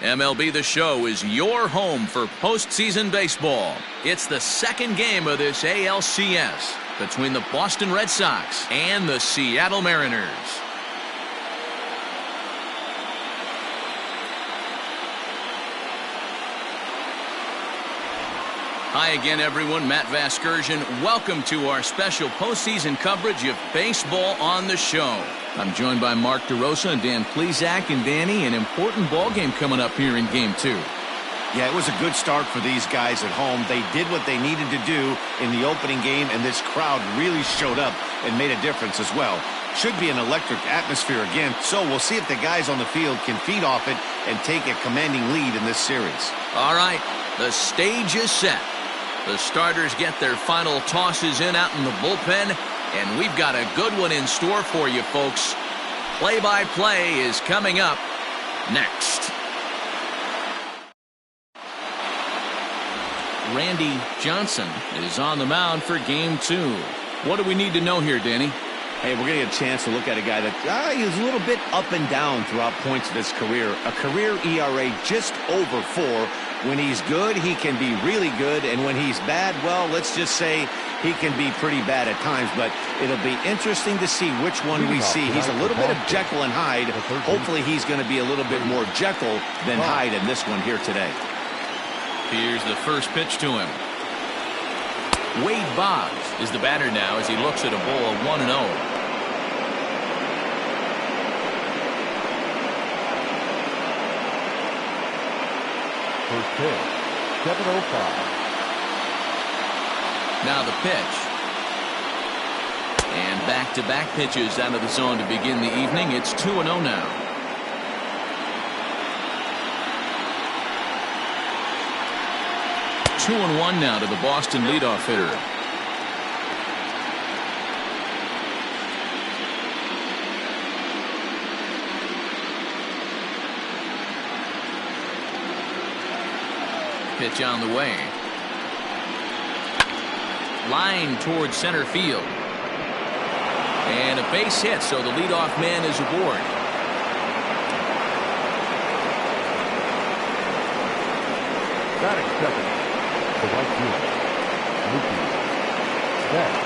MLB The Show is your home for postseason baseball. It's the second game of this ALCS between the Boston Red Sox and the Seattle Mariners. Hi again, everyone. Matt Vasgersian. Welcome to our special postseason coverage of Baseball on the Show. I'm joined by Mark DeRosa and Dan Plesac. And Danny, an important ball game coming up here in Game 2. Yeah, it was a good start for these guys at home. They did what they needed to do in the opening game, and this crowd really showed up and made a difference as well. Should be an electric atmosphere again, so we'll see if the guys on the field can feed off it and take a commanding lead in this series. All right, the stage is set. The starters get their final tosses in out in the bullpen, and we've got a good one in store for you, folks. Play-by-play is coming up next. Randy Johnson is on the mound for Game 2. What do we need to know here, Danny? Hey, we're going to get a chance to look at a guy that he's a little bit up and down throughout points of his career. A career ERA just over 4. When he's good, he can be really good, and when he's bad, well, let's just say he can be pretty bad at times, but it'll be interesting to see which one we see. He's a little bit of Jekyll and Hyde. Hopefully he's going to be a little bit more Jekyll than Hyde in this one here today. Here's the first pitch to him. Wade Boggs is the batter now as he looks at a ball of 1-0. First pitch, 7:05. Now the pitch. And back-to-back pitches out of the zone to begin the evening. It's 2-0 now. Two and one now to the Boston leadoff hitter. Pitch on the way. Line towards center field. And a base hit, so the leadoff man is aboard. Batting second, the right fielder, Mookie Betts.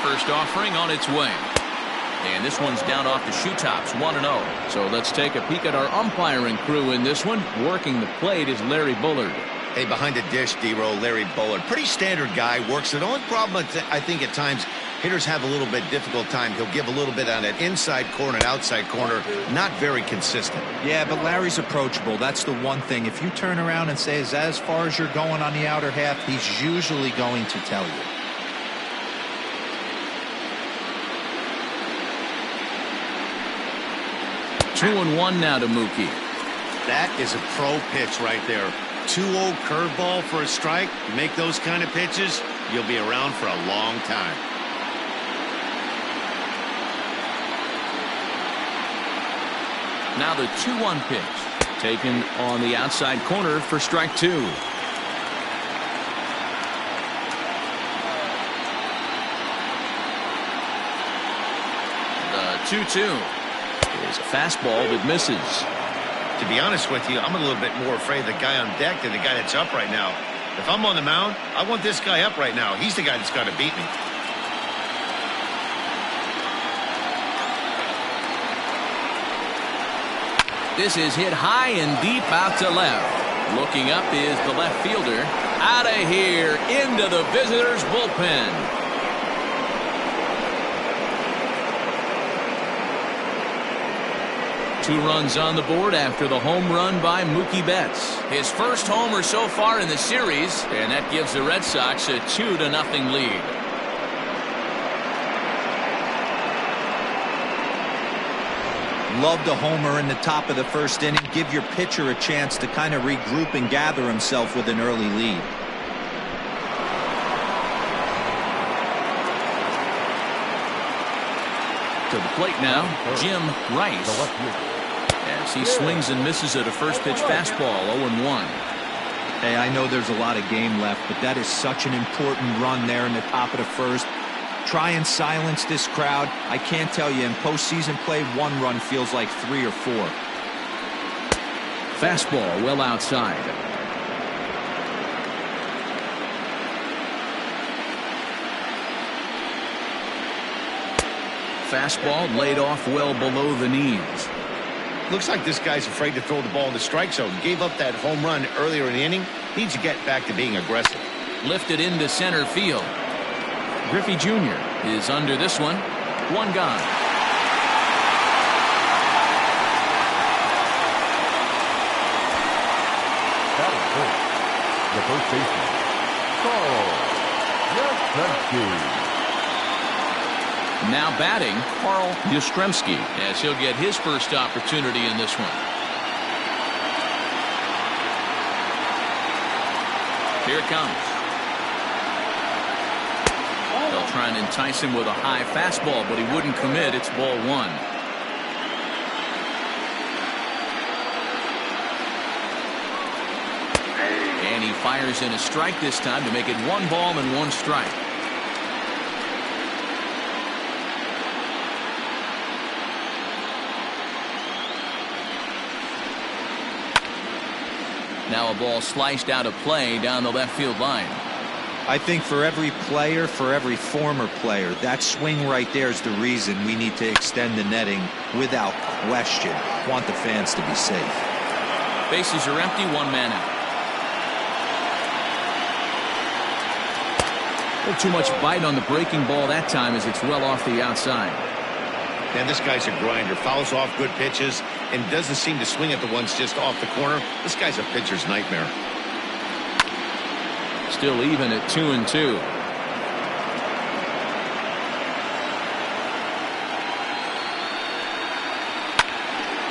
First offering on its way. And this one's down off the shoe tops, 1-0. So let's take a peek at our umpiring crew in this one. Working the plate is Larry Bullard. Hey, behind the dish, D-Row, Larry Bullard. Pretty standard guy, works it. The only problem I think at times hitters have a little bit difficult time. He'll give a little bit on that inside corner and outside corner. Not very consistent. Yeah, but Larry's approachable. That's the one thing. If you turn around and say, as far as you're going on the outer half, he's usually going to tell you. Two and one now to Mookie. That is a pro pitch right there. 2-0 curveball for a strike. You make those kind of pitches, you'll be around for a long time. Now the 2-1 pitch. Taken on the outside corner for strike 2. The 2-2. Is a fastball that misses. To be honest with you, I'm a little bit more afraid of the guy on deck than the guy that's up right now. If I'm on the mound, I want this guy up right now. He's the guy that's got to beat me. This is hit high and deep out to left. Looking up is the left fielder. Out of here into the visitors' bullpen. Two runs on the board after the home run by Mookie Betts. His first homer so far in the series, and that gives the Red Sox a 2-0 lead. Loved a homer in the top of the first inning. Give your pitcher a chance to kind of regroup and gather himself with an early lead. To the plate now, Jim The Rice. left fielder. As he swings and misses at a first pitch fastball, 0-1. Hey, I know there's a lot of game left, but that is such an important run there in the top of the first. Try and silence this crowd. I can't tell you, in postseason play, one run feels like 3 or 4. Fastball well outside. Fastball laid off well below the knees. Looks like this guy's afraid to throw the ball in the strike zone. Gave up that home run earlier in the inning. Needs to get back to being aggressive. Lifted into center field. Griffey Jr. is under this one. One gone. That is first. The first baseman, Carl Yastrzemski. Now batting, Carl Yastrzemski, as he'll get his first opportunity in this one. Here it comes. They'll try and entice him with a high fastball, but he wouldn't commit. It's ball 1. And he fires in a strike this time to make it 1 ball and 1 strike. Now a ball sliced out of play down the left field line. I think for every player, for every former player, that swing right there is the reason we need to extend the netting without question. Want the fans to be safe. Bases are empty, 1 man out. A little too much bite on the breaking ball that time as it's well off the outside. Man, this guy's a grinder. Fouls off good pitches and doesn't seem to swing at the ones just off the corner. This guy's a pitcher's nightmare. Still even at 2-2.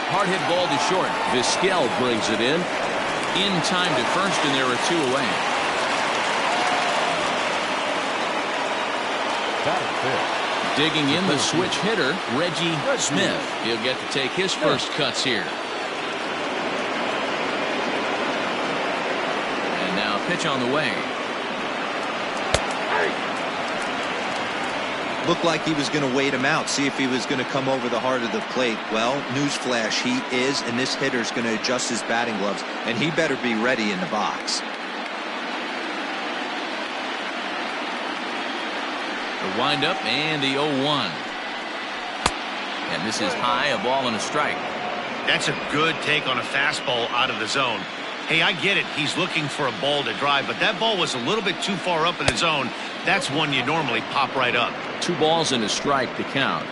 Hard hit ball to short. Vizquel brings it in time to first, and there are 2 away. That is fifth. Digging in the switch hitter, Reggie Smith. He'll get to take his first cuts here. And now a pitch on the way. Looked like he was going to wait him out, see if he was going to come over the heart of the plate. Well, newsflash, he is, and this hitter's going to adjust his batting gloves, and he better be ready in the box. The windup and the 0-1. And this is high, a ball and a strike. That's a good take on a fastball out of the zone. Hey, I get it. He's looking for a ball to drive, but that ball was a little bit too far up in the zone. That's one you normally pop right up. 2 balls and a strike to count.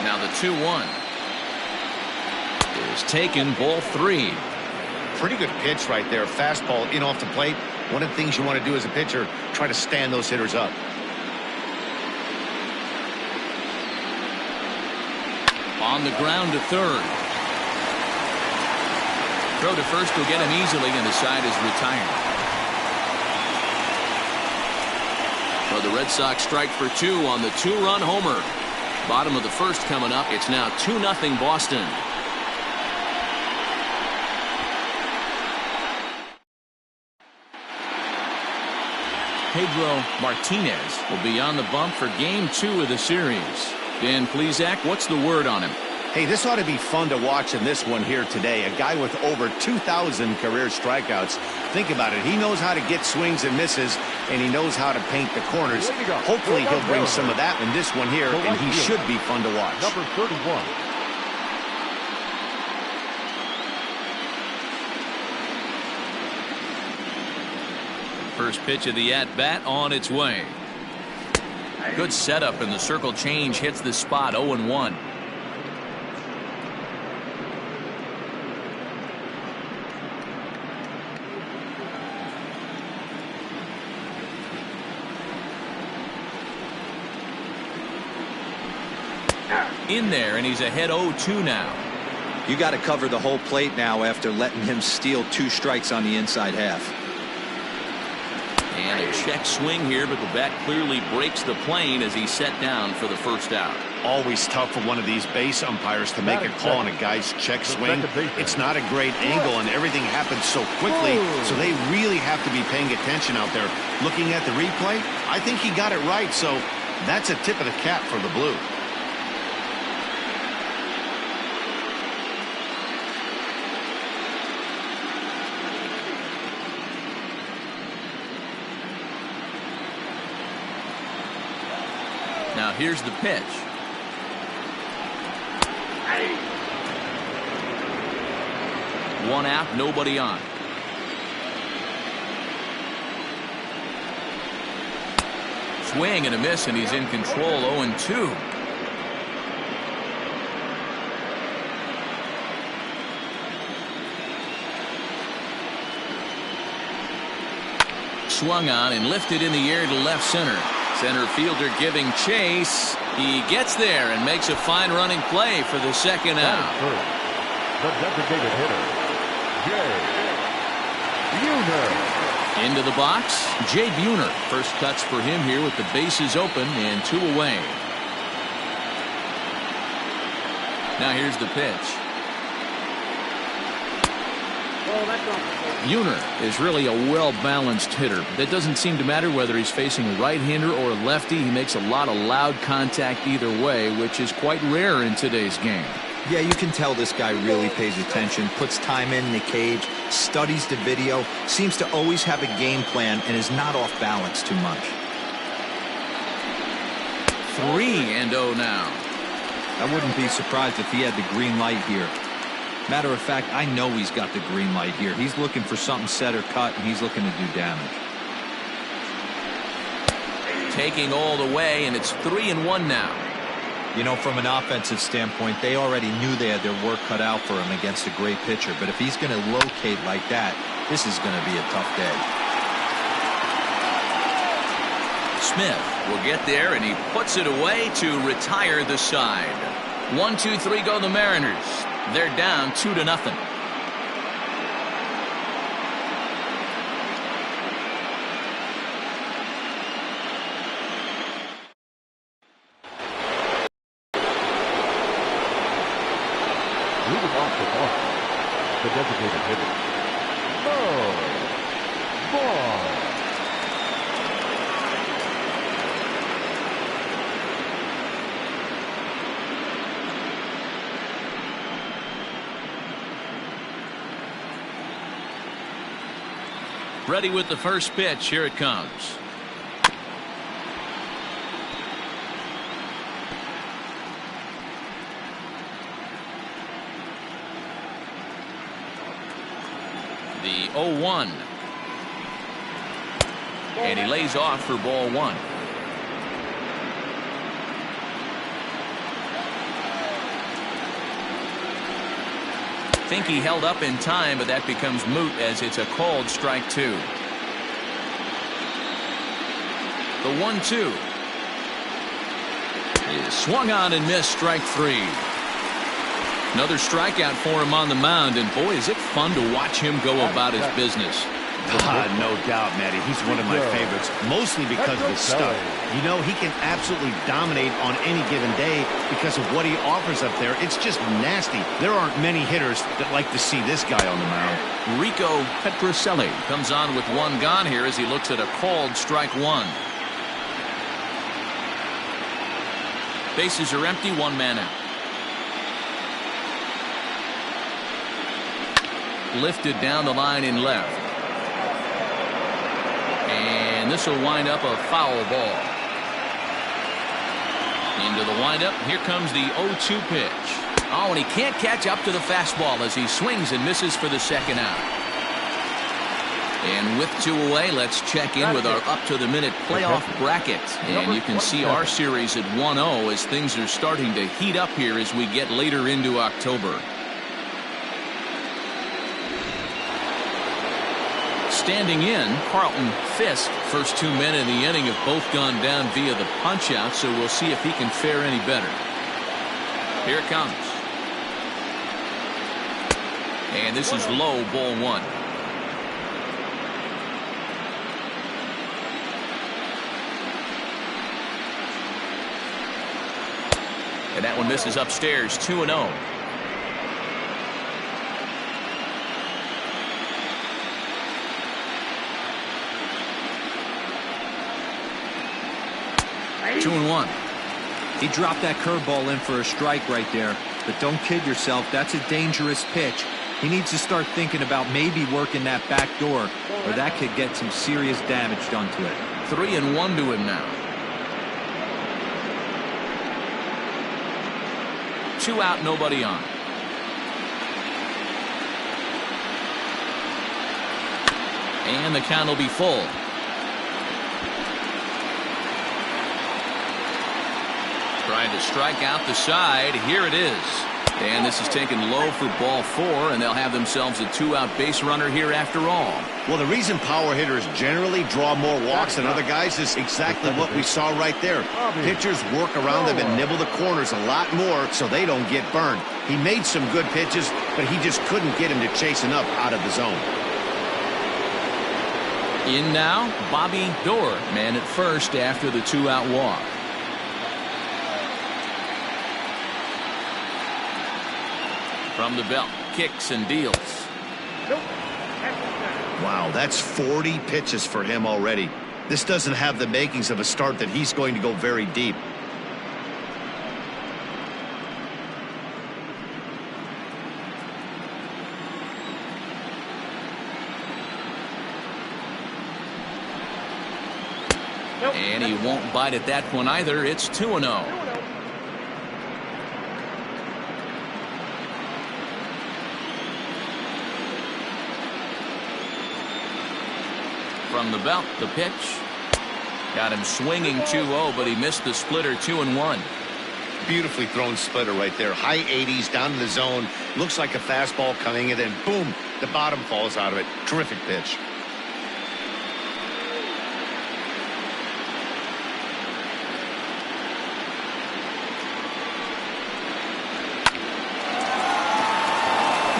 Now the 2-1 is taken, ball 3. Pretty good pitch right there. Fastball in off the plate. One of the things you want to do as a pitcher, try to stand those hitters up. On the ground to third. Throw to first will get him easily, and the side is retired. So the Red Sox strike for 2 on the 2-run homer. Bottom of the first coming up. It's now 2-0 Boston. Pedro Martinez will be on the bump for game 2 of the series. Dan Plesac, what's the word on him? Hey, this ought to be fun to watch in this one here today. A guy with over 2,000 career strikeouts. Think about it. He knows how to get swings and misses, and he knows how to paint the corners. Hopefully he'll bring some of that in this one here, and he should be fun to watch. Number 31. First pitch of the at-bat on its way. Good setup, and the circle change hits the spot. 0-1. In there, and he's ahead 0-2 now. You got to cover the whole plate now after letting him steal 2 strikes on the inside half. And a check swing here, but the bat clearly breaks the plane as he's set down for the first out. Always tough for one of these base umpires to make a call on a guy's check swing. It's not a great angle, and everything happens so quickly, so they really have to be paying attention out there. Looking at the replay, I think he got it right, so that's a tip of the cap for the Blue. Now here's the pitch. One out, nobody on. Swing and a miss, and he's in control. 0-2. Swung on and lifted in the air to left center. Center fielder giving chase. He gets there and makes a fine running play for the second out. The designated hitter, Jay Buhner. Into the box, Jay Buhner. First cuts for him here with the bases open and 2 away. Now here's the pitch. Buhner is really a well-balanced hitter. That doesn't seem to matter whether he's facing a right-hander or a lefty. He makes a lot of loud contact either way, which is quite rare in today's game. Yeah, you can tell this guy really pays attention, puts time in the cage, studies the video, seems to always have a game plan, and is not off balance too much. 3-0 now. I wouldn't be surprised if he had the green light here. Matter of fact, I know he's got the green light here. He's looking for something set or cut, and he's looking to do damage. Taking all the way, and it's 3-1 now. You know, from an offensive standpoint, they already knew they had their work cut out for him against a great pitcher. But if he's going to locate like that, this is going to be a tough day. Smith will get there, and he puts it away to retire the side. 1-2-3 go the Mariners. They're down 2-0. Leading off the Boston, the designated hitter, Ball. Ready with the first pitch. Here it comes. The 0-1. And he lays off for ball 1. Think he held up in time, but that becomes moot as it's a called strike 2. The 1-2 is swung on and missed. Strike 3. Another strikeout for him on the mound, and boy, is it fun to watch him go about his business. No doubt, Matty. He's one of my favorites, mostly because of his stuff. You know, he can absolutely dominate on any given day because of what he offers up there. It's just nasty. There aren't many hitters that like to see this guy on the mound. Rico Petrocelli comes on with 1 gone here as he looks at a called strike 1. Bases are empty, 1 man out. Lifted down the line in left. And this will wind up a foul ball. Into the windup. Here comes the 0-2 pitch. Oh, and he can't catch up to the fastball as he swings and misses for the second out. And with 2 away, let's check in with our up-to-the-minute playoff bracket. And you can see our series at 1-0 as things are starting to heat up here as we get later into October. Standing in, Carlton Fisk. First 2 men in the inning have both gone down via the punch-out, so we'll see if he can fare any better. Here it comes. And this is low, ball 1. And that one misses upstairs, 2-0. Two and one. He dropped that curveball in for a strike right there. But don't kid yourself, that's a dangerous pitch. He needs to start thinking about maybe working that back door, or that could get some serious damage done to it. 3-1 to him now. 2 out, nobody on. And the count will be full. Trying to strike out the side. Here it is. And this is taken low for ball 4, and they'll have themselves a 2-out base runner here after all. Well, the reason power hitters generally draw more walks than other guys is exactly what we saw right there. Pitchers work around them and nibble the corners a lot more so they don't get burned. He made some good pitches, but he just couldn't get him to chase enough out of the zone. In now, Bobby Doerr, man at first after the 2-out walk. From the belt, kicks and deals. Wow, that's 40 pitches for him already. This doesn't have the makings of a start that he's going to go very deep. And he won't bite at that one either. It's 2-0. From the belt, the pitch. Got him swinging 2-0, but he missed the splitter 2-1. Beautifully thrown splitter right there. High 80s down in the zone. Looks like a fastball coming, and then boom, the bottom falls out of it. Terrific pitch.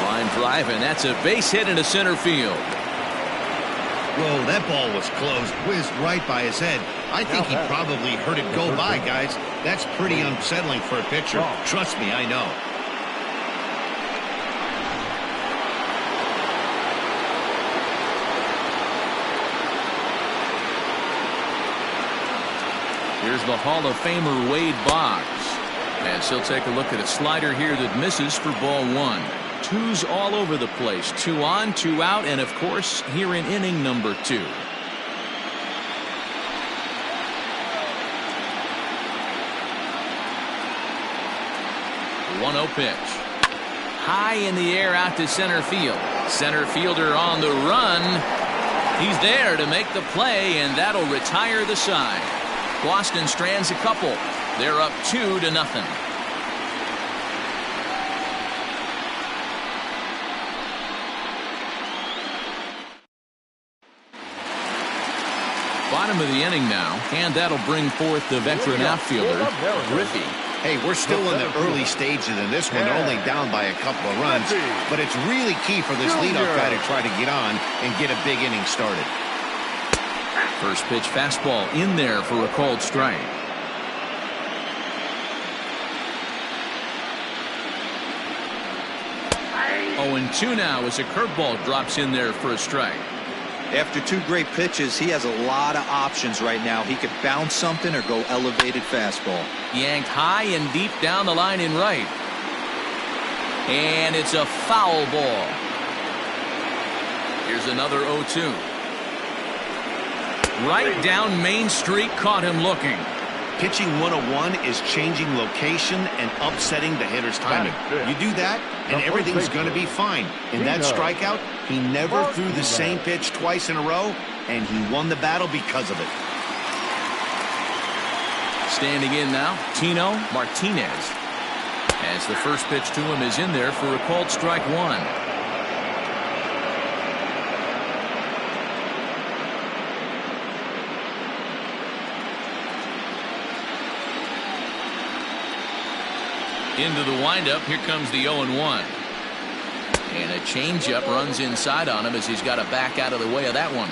Line drive, and that's a base hit into center field. Whoa, that ball was close. Whizzed right by his head. I think he probably heard it go by, guys. That's pretty unsettling for a pitcher. Trust me, I know. Here's the Hall of Famer Wade Boggs. As he'll take a look at a slider here that misses for ball 1. 2s all over the place. 2 on, 2 out, and of course here in inning number 2. 1-0 pitch. High in the air out to center field. Center fielder on the run. He's there to make the play, and that'll retire the side. Boston strands a couple. They're up 2-0. Bottom of the inning now, and that'll bring forth the veteran outfielder, Griffey. Hey, we're still in the early stages in this one. They're only down by a couple of runs, but it's really key for this leadoff guy to try to get on and get a big inning started. First pitch fastball in there for a called strike. Oh, and 2 now as a curveball drops in there for a strike. After 2 great pitches, he has a lot of options right now. He could bounce something or go elevated fastball. Yanked high and deep down the line in right. And it's a foul ball. Here's another 0-2. Right down Main Street, caught him looking. Pitching 101 is changing location and upsetting the hitter's timing. You do that, and everything's going to be fine. In that strikeout, he never threw the same pitch twice in a row, and he won the battle because of it. Standing in now, Tino Martinez. As the first pitch to him is in there for a called strike 1. Into the windup, here comes the 0-1. And a changeup runs inside on him as he's got to back out of the way of that one.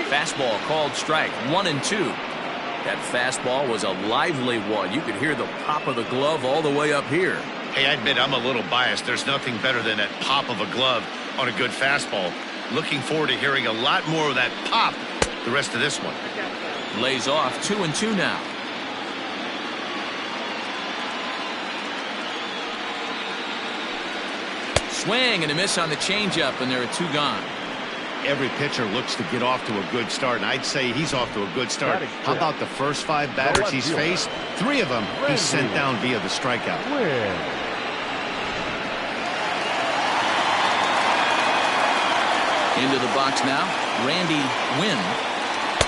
Fastball called strike. 1-2. That fastball was a lively one. You could hear the pop of the glove all the way up here. Hey, I admit I'm a little biased. There's nothing better than that pop of a glove on a good fastball. Looking forward to hearing a lot more of that pop the rest of this one. Lays off. 2-2 now. Swing and a miss on the changeup, and there are 2 gone. Every pitcher looks to get off to a good start, and I'd say he's off to a good start. How about the first 5 batters he's faced? 3 of them he's sent down via the strikeout. Into the box now, Randy Wynn.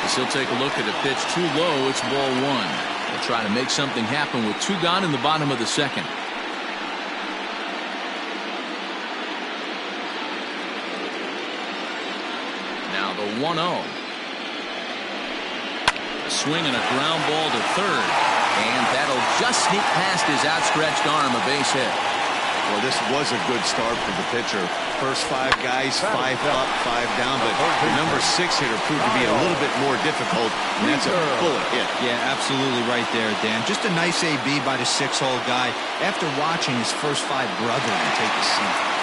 As he'll take a look at a pitch too low. It's ball 1. They'll try to make something happen with 2 gone in the bottom of the second. Now the 1-0. A swing and a ground ball to third. And that'll just sneak past his outstretched arm, a base hit. Well, this was a good start for the pitcher. First 5 guys, 5 up, 5 down, but the number 6 hitter proved to be a little bit more difficult, and that's a bullet hit. Yeah, absolutely right there, Dan. Just a nice AB by the 6-hole guy after watching his first 5 brethren take a seat.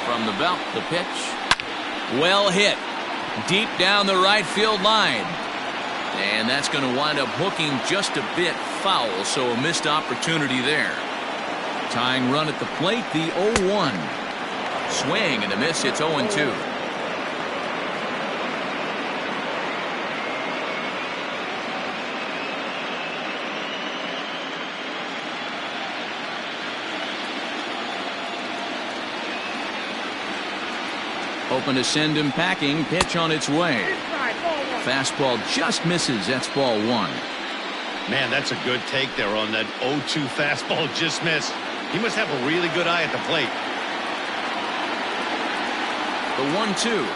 From the belt, the pitch. Well hit. Deep down the right field line. And that's going to wind up hooking just a bit foul, so a missed opportunity there. Tying run at the plate, the 0-1. Swing and a miss, it's 0-2. Hoping to send him packing. Pitch on its way. Fastball just misses. That's ball 1. Man, that's a good take there on that 0-2 fastball just missed. He must have a really good eye at the plate. The 1-2.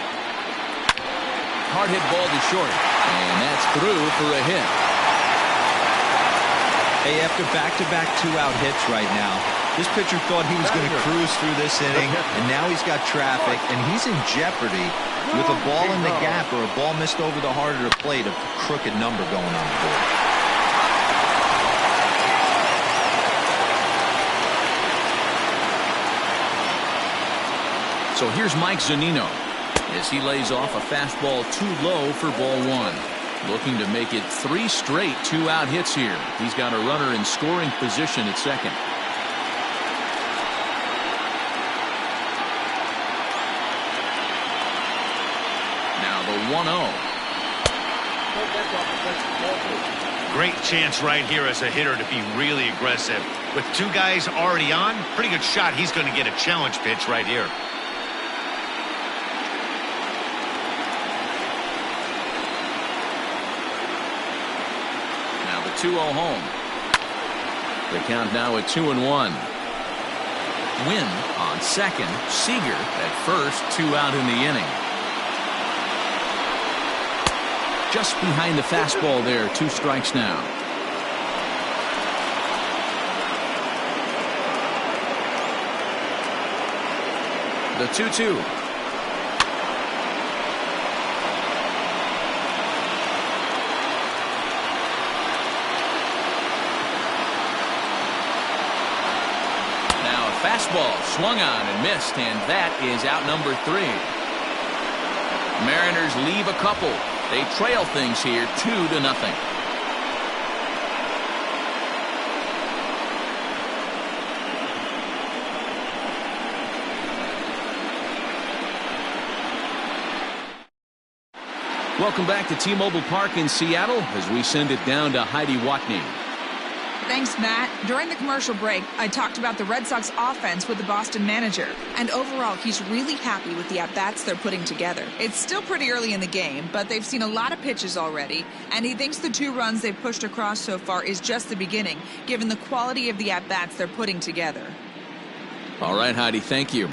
Hard hit ball to short. And that's through for a hit. Hey, after back-to-back 2-out hits right now, this pitcher thought he was going to cruise through this inning, and now he's got traffic, and he's in jeopardy with a ball in the gap or a ball missed over the heart of the plate, a crooked number going on the board. So here's Mike Zunino as he lays off a fastball too low for ball 1. Looking to make it 3 straight 2-out hits here. He's got a runner in scoring position at second. Now the 1-0. Great chance right here as a hitter to be really aggressive. With 2 guys already on, pretty good shot. He's going to get a challenge pitch right here. Now the 2-0 home. The count now at 2-1. Wynn on second. Seager at first. 2 out in the inning. Just behind the fastball there. 2 strikes now. The 2-2. Now a fastball swung on and missed, and that is out number 3. Mariners leave a couple. They trail things here 2-0. Welcome back to T-Mobile Park in Seattle as we send it down to Heidi Watney. Thanks, Matt. During the commercial break, I talked about the Red Sox offense with the Boston manager. And overall, he's really happy with the at-bats they're putting together. It's still pretty early in the game, but they've seen a lot of pitches already. And he thinks the 2 runs they've pushed across so far is just the beginning, given the quality of the at-bats they're putting together. All right, Heidi, thank you.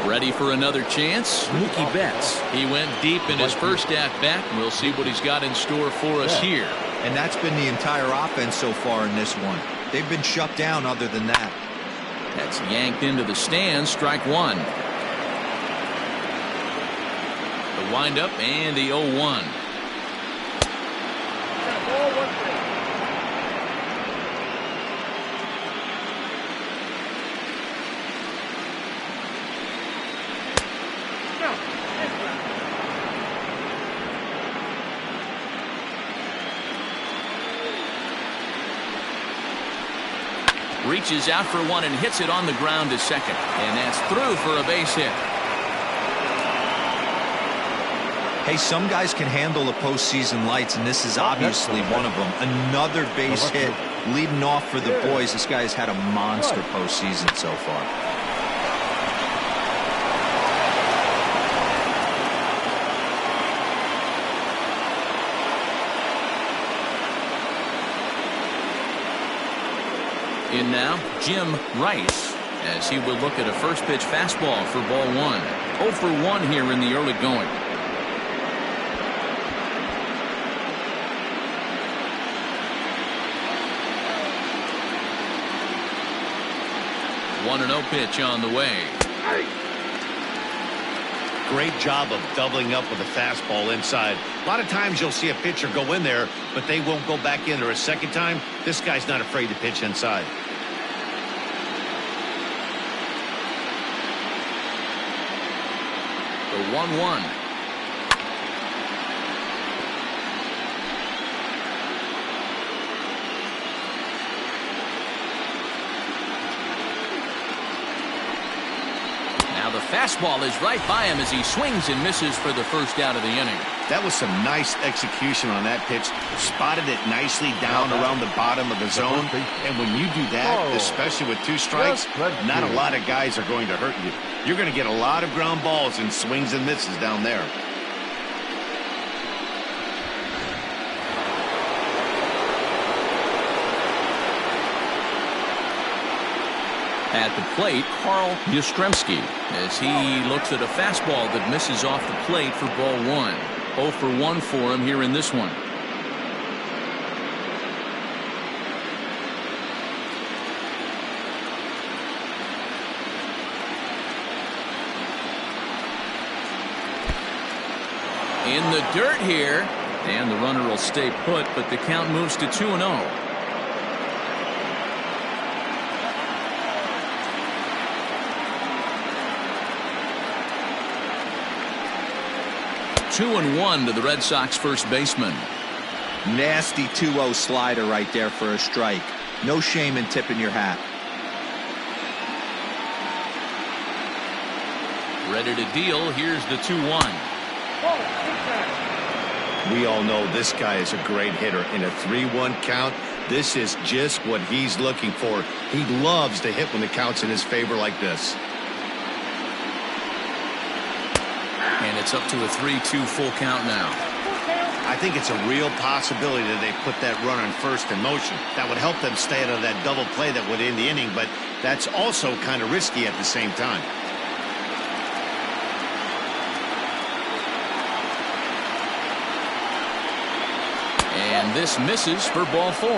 Ready for another chance? Mookie Betts. He went deep in his first at-bat. We'll see what he's got in store for us here. And that's been the entire offense so far in this one. They've been shut down other than that. That's yanked into the stands. Strike one. The windup and the 0-1. Reaches out for one and hits it on the ground to second. And that's through for a base hit. Hey, some guys can handle the postseason lights, and this is obviously one of them. Another base hit leading off for the boys. This guy has had a monster postseason so far. In now, Jim Rice, as he will look at a first pitch fastball for ball one. 0 for 1 here in the early going. One 1-0 pitch on the way. Great job of doubling up with a fastball inside. A lot of times you'll see a pitcher go in there, but they won't go back in there a second time. This guy's not afraid to pitch inside. The 1-1. Now the fastball is right by him as he swings and misses for the first out of the inning. That was some nice execution on that pitch. Spotted it nicely down around the bottom of the zone. And when you do that, especially with 2 strikes, not a lot of guys are going to hurt you. You're going to get a lot of ground balls and swings and misses down there. At the plate, Carl Yastrzemski, as he looks at a fastball that misses off the plate for ball one. 0 for 1 for him here in this one. In the dirt here, and the runner will stay put, but the count moves to 2-0. 2-1 to the Red Sox first baseman. Nasty 2-0 slider right there for a strike. No shame in tipping your hat. Ready to deal. Here's the 2-1. We all know this guy is a great hitter. In a 3-1 count, this is just what he's looking for. He loves to hit when the count's in his favor like this. And it's up to a 3-2 full count now. I think it's a real possibility that they put that run on first in motion. That would help them stay out of that double play that would end the inning, but that's also kind of risky at the same time. And this misses for ball 4.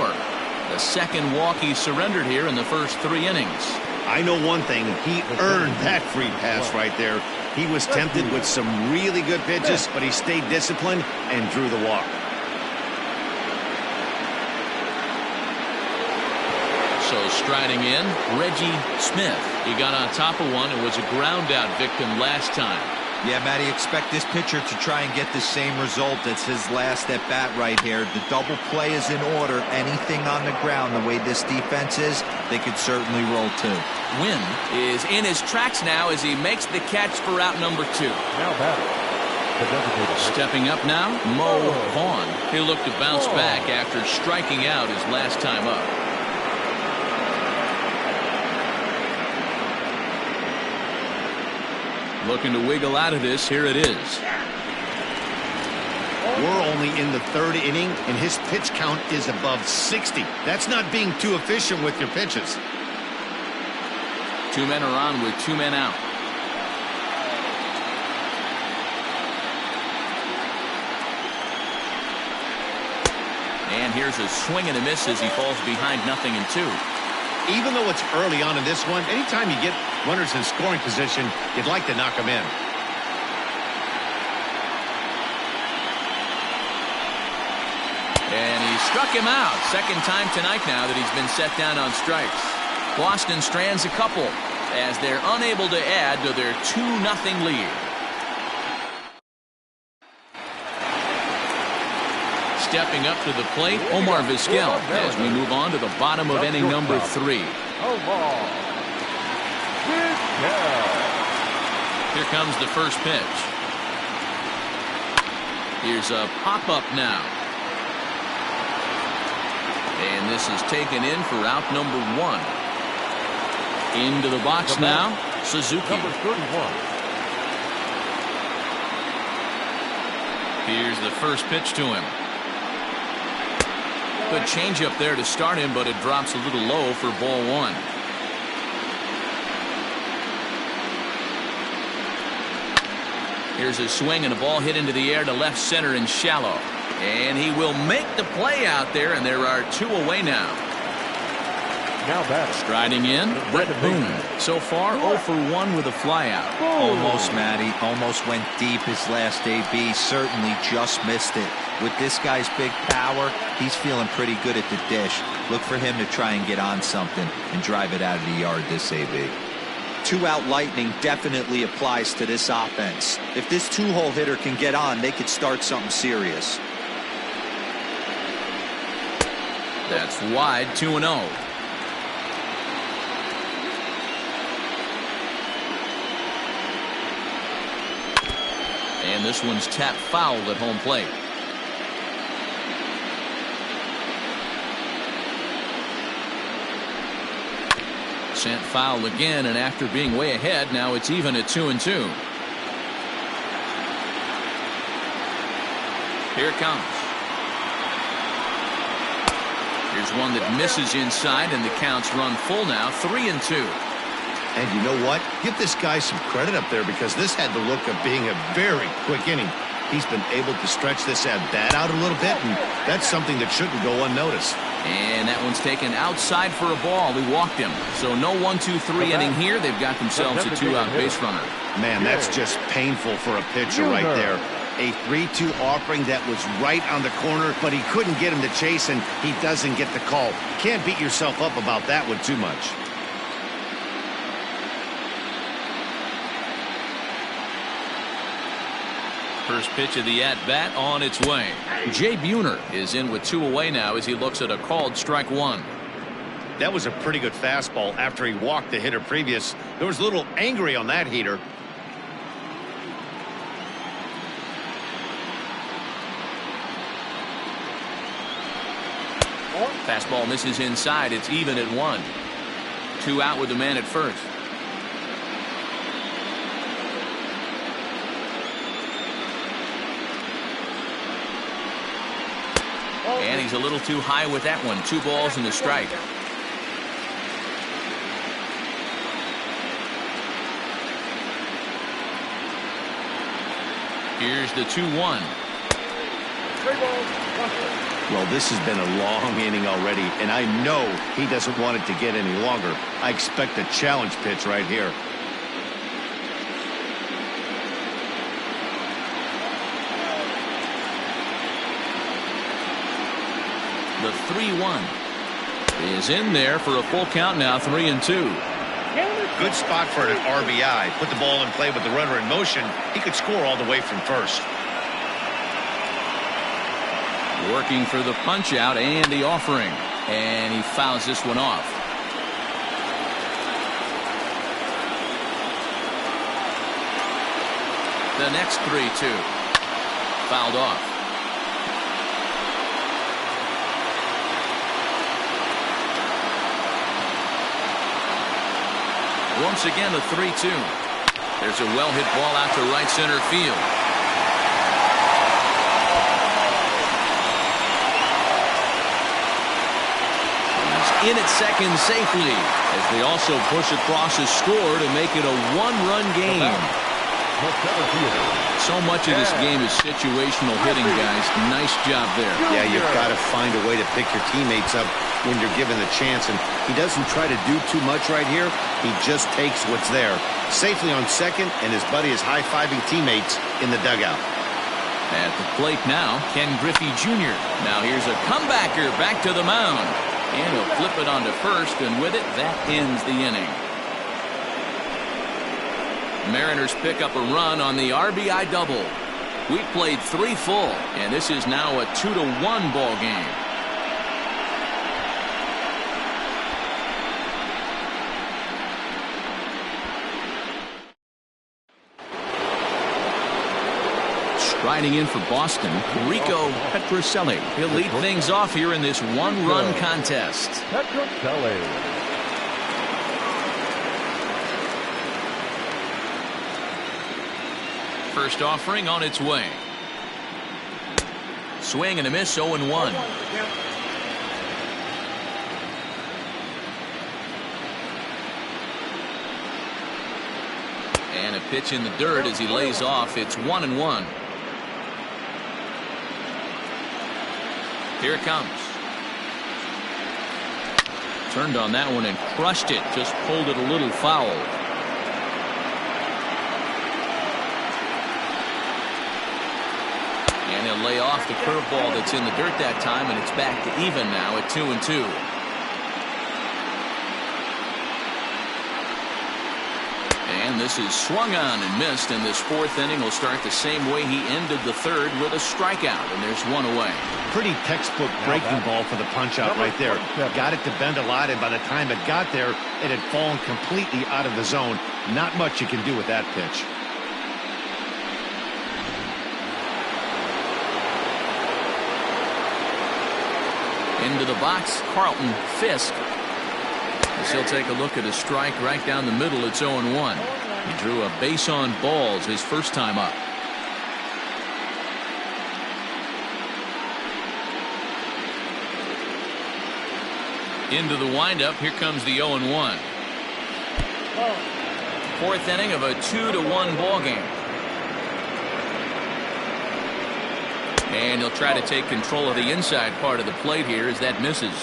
The second walk he surrendered here in the first 3 innings. I know one thing. He earned that free pass right there. He was tempted with some really good pitches, but he stayed disciplined and drew the walk. So striding in, Reggie Smith. He got on top of one and was a ground out victim last time. Yeah, Matty, expect this pitcher to try and get the same result as his last at bat right here. The double play is in order. Anything on the ground, the way this defense is, they could certainly roll too. Wynn is in his tracks now as he makes the catch for out number 2. Now batting. Stepping up now, Mo Vaughn. He'll look to bounce back after striking out his last time up. Looking to wiggle out of this. Here it is. We're only in the 3rd inning, and his pitch count is above 60. That's not being too efficient with your pitches. 2 men are on with 2 men out. And here's a swing and a miss as he falls behind 0-2. Even though it's early on in this one, anytime you get runners in scoring position, you'd like to knock them in. And he struck him out. Second time tonight now that he's been set down on strikes. Boston strands a couple as they're unable to add to their 2-0 lead. Stepping up to the plate, Omar Vizquel, as we move on to the bottom of inning number 3. Here comes the first pitch. Here's a pop-up now. And this is taken in for out number 1. Into the box now, Suzuki. Number 31. Here's the first pitch to him. Good changeup there to start him, but it drops a little low for ball 1. Here's a swing and a ball hit into the air to left center and shallow. And he will make the play out there, and there are 2 away now. Now batting. Striding in, Brett Boone. So far, 0 for 1 with a flyout. Almost, Matty. Almost went deep his last AB. Certainly just missed it. With this guy's big power, he's feeling pretty good at the dish. Look for him to try and get on something and drive it out of the yard this AB. 2-out lightning definitely applies to this offense. If this 2-hole hitter can get on, they could start something serious. That's wide, 2-0. And this one's tapped foul at home plate. Sent foul again, and after being way ahead, now it's even at 2-2. Here it comes. Here's one that misses inside, and the count's run full now, 3-2. And you know what? Give this guy some credit up there, because this had the look of being a very quick inning. He's been able to stretch this at-bat out a little bit, and that's something that shouldn't go unnoticed. And that one's taken outside for a ball. He walked him. So no 1-2-3 inning here. They've got themselves a 2-out base runner. Man, that's just painful for a pitcher right there. A 3-2 offering that was right on the corner, but he couldn't get him to chase, and he doesn't get the call. Can't beat yourself up about that one too much. First pitch of the at-bat on its way. Jay Buhner is in with 2 away now as he looks at a called strike 1. That was a pretty good fastball after he walked the hitter previous. There was a little angry on that heater. Fastball misses inside. It's even at 1. 2 out with the man at first. And he's a little too high with that one. 2 balls and a strike. Here's the 2-1. Well, this has been a long inning already, and I know he doesn't want it to get any longer. I expect a challenge pitch right here. The 3-1 is in there for a full count now, 3-2. Good spot for an RBI. Put the ball in play with the runner in motion. He could score all the way from first. Working for the punch out and the offering, and he fouls this one off. The next 3-2 fouled off. Once again, a 3-2. There's a well-hit ball out to right center field. He's in at second safely as they also push across a score to make it a 1-run game. So much of this game is situational hitting, guys. Nice job there. Yeah, you've got to find a way to pick your teammates up when you're given the chance, and he doesn't try to do too much right here. He just takes what's there. Safely on second, and his buddy is high-fiving teammates in the dugout. At the plate now, Ken Griffey Jr. Now here's a comebacker back to the mound. And he'll flip it onto first, and with it, that ends the inning. Mariners pick up a run on the RBI double. We played 3 full, and this is now a 2-1 ball game. Riding in for Boston, Rico Petrocelli. He'll lead things off here in this one-run contest. Petrocelli. First offering on its way. Swing and a miss, 0-1. And a pitch in the dirt as he lays off. It's 1-1. Here it comes. Turned on that one and crushed it. Just pulled it a little foul. And he'll lay off the curveball that's in the dirt that time, and it's back to even now at 2-2. And this is swung on and missed, and this 4th inning will start the same way he ended the 3rd with a strikeout, and there's 1 away. Pretty textbook breaking ball for the punch-out right there. Got it to bend a lot, and by the time it got there, it had fallen completely out of the zone. Not much you can do with that pitch. Into the box, Carlton Fisk. As he'll take a look at a strike right down the middle. It's 0-1. He drew a base on balls his first time up. Into the windup. Here comes the 0-1. 4th inning of a 2-1 ball game. And he'll try to take control of the inside part of the plate here as that misses.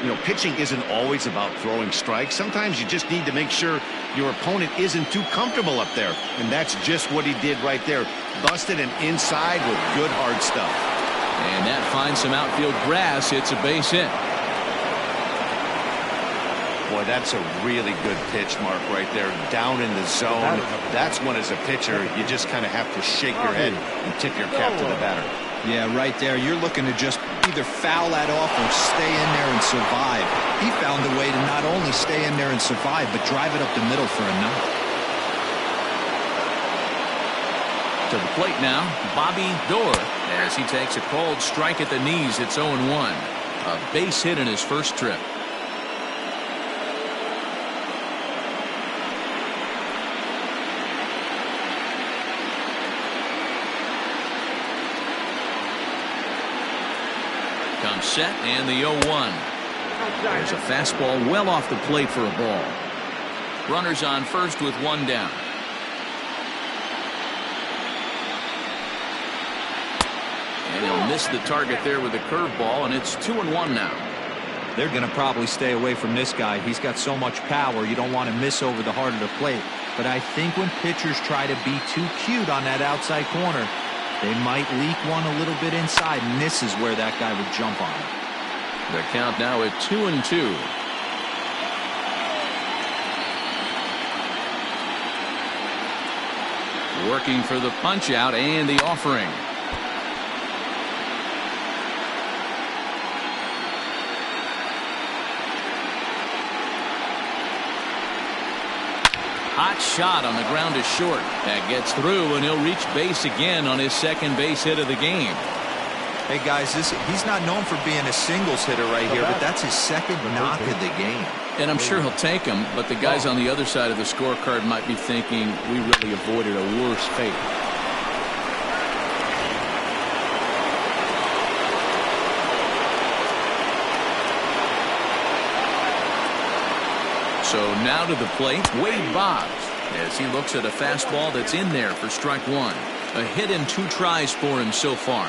You know, pitching isn't always about throwing strikes. Sometimes you just need to make sure your opponent isn't too comfortable up there. And that's just what he did right there. Busted him inside with good hard stuff. And that finds some outfield grass. It's a base hit. Boy, that's a really good pitch, Mark, right there. Down in the zone. That's when, as a pitcher, you just kind of have to shake your head and tip your cap to the batter. Yeah, right there. You're looking to just either foul that off or stay in there and survive. He found a way to not only stay in there and survive, but drive it up the middle for a knock. To the plate now, Bobby Doerr, as he takes a called strike at the knees. It's 0-1. A base hit in his first trip. Comes set, and the 0-1. There's a fastball well off the plate for a ball. Runners on first with 1 down. And he'll miss the target there with a curveball, and it's 2-1 now. They're going to probably stay away from this guy. He's got so much power. You don't want to miss over the heart of the plate. But I think when pitchers try to be too cute on that outside corner, they might leak one a little bit inside, and this is where that guy would jump on it. The count now at 2-2. Working for the punch out and the offering. Hot shot on the ground to short. That gets through, and he'll reach base again on his second base hit of the game. Hey, guys, he's not known for being a singles hitter right here, but that's his second knock of the game. And I'm sure he'll take him, but the guys on the other side of the scorecard might be thinking we really avoided a worse fate. So now to the plate, Wade Boggs. as he looks at a fastball that's in there for strike one. A hit in 2 tries for him so far.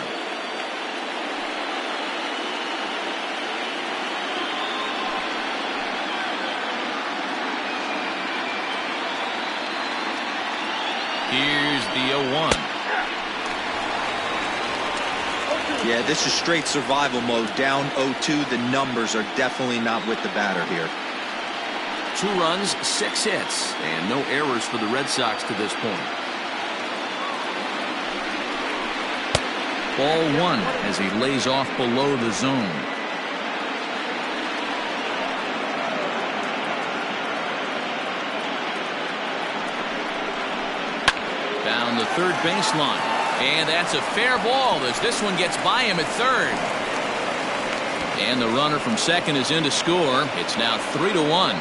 Here's the 0-1. Yeah, this is straight survival mode. Down 0-2. The numbers are definitely not with the batter here. 2 runs, 6 hits, and no errors for the Red Sox to this point. Ball 1 as he lays off below the zone. Down the third baseline. And that's a fair ball as this one gets by him at third. And the runner from second is in to score. It's now 3-1.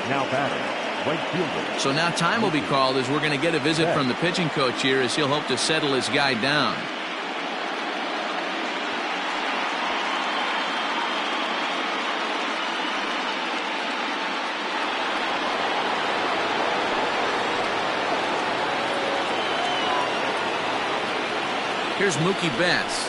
Now batting, right fielder. So now time will be called as we're going to get a visit from the pitching coach here as he'll hope to settle his guy down. Here's Mookie Betts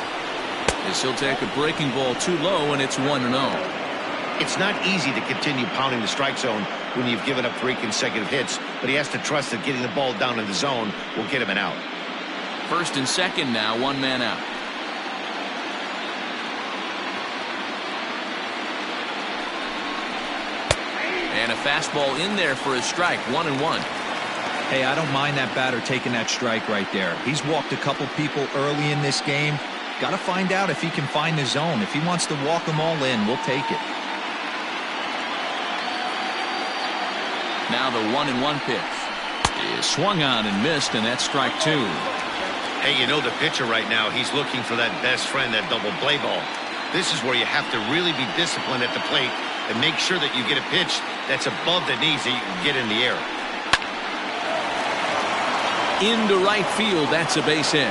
as he'll take a breaking ball too low, and it's 1-0. It's not easy to continue pounding the strike zone when you've given up 3 consecutive hits, but he has to trust that getting the ball down in the zone will get him an out. First and second now, 1 man out. And a fastball in there for a strike, 1-1. Hey, I don't mind that batter taking that strike right there. He's walked a couple people early in this game. Got to find out if he can find the zone. If he wants to walk them all in, we'll take it. Now the 1-1 pitch is swung on and missed, and that's strike 2. Hey, you know the pitcher right now, he's looking for that best friend, that double play ball. This is where you have to really be disciplined at the plate and make sure that you get a pitch that's above the knees that you can get in the air. Into right field, that's a base hit.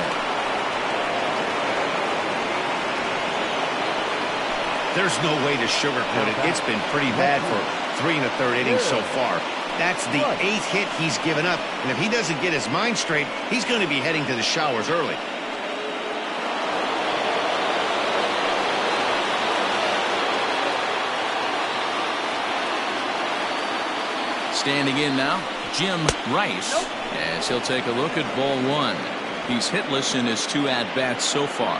There's no way to sugarcoat it. It's been pretty bad for 3 1/3 innings so far. That's the 8th hit he's given up, and if he doesn't get his mind straight, he's going to be heading to the showers early. Standing in now, Jim Rice, as he'll take a look at ball 1. He's hitless in his 2 at-bats so far.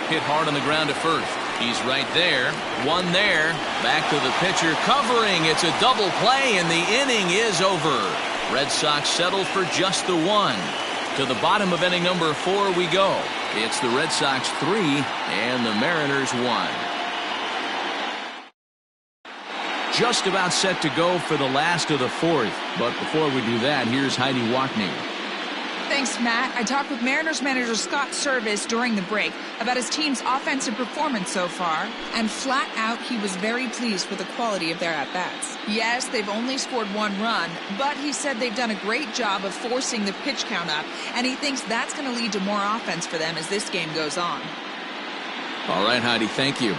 Hit hard on the ground to first. He's right there. 1 there. Back to the pitcher covering. It's a double play, and the inning is over. Red Sox settle for just the 1. To the bottom of inning number 4 we go. It's the Red Sox 3 and the Mariners 1. Just about set to go for the last of the 4th. But before we do that, here's Heidi Walkney. Thanks, Matt. I talked with Mariners manager Scott Service during the break about his team's offensive performance so far, and flat out he was very pleased with the quality of their at-bats. Yes, they've only scored 1 run, but he said they've done a great job of forcing the pitch count up, and he thinks that's going to lead to more offense for them as this game goes on. All right, Heidi, thank you.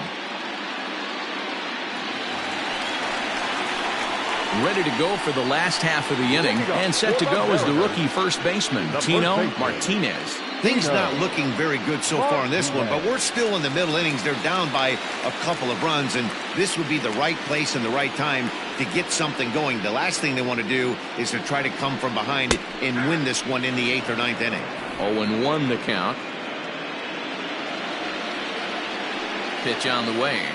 Ready to go for the last half of the inning, and set to go is the rookie first baseman, Tino Martinez. Things not looking very good so far in this one, but we're still in the middle innings. They're down by a couple of runs, and this would be the right place and the right time to get something going. The last thing they want to do is to try to come from behind and win this one in the 8th or 9th inning. 0-1 the count. Pitch on the way.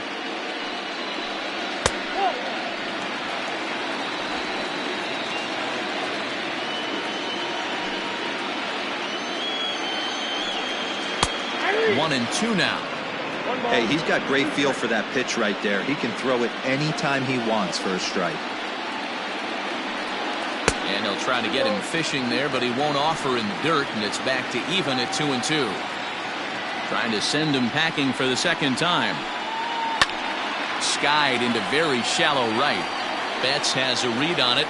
One and 2 now. Hey, he's got great feel for that pitch right there. He can throw it anytime he wants for a strike. And he'll try to get him fishing there, but he won't offer in the dirt, and it's back to even at 2-2. Trying to send him packing for the second time. Skied into very shallow right. Betts has a read on it.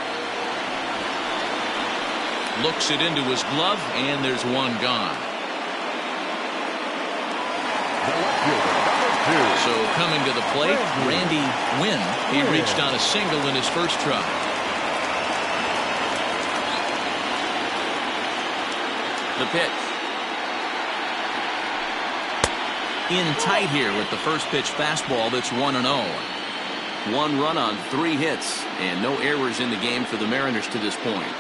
Looks it into his glove, and there's one gone. So coming to the plate, Randy Wynn. He reached on a single in his first try. The pitch. In tight here with the first pitch fastball that's 1-0. 1 run on 3 hits, and no errors in the game for the Mariners to this point.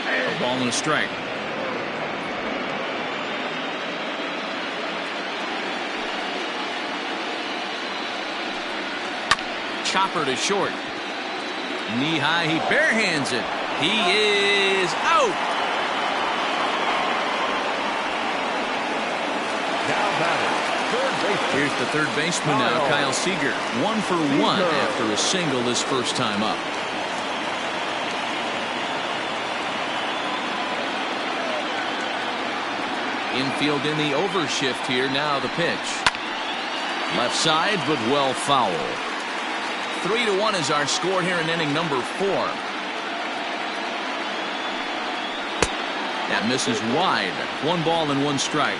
A ball and a strike. Chopper to short. Knee high, he barehands it. He is out. Now batting, third baseman. Here's the third baseman now, Kyle Seager. 1 for 1 after a single his first time up. Infield in the overshift here. Now the pitch. Left side, but well foul. 3-1 is our score here in inning number 4. That misses wide. 1 ball and 1 strike.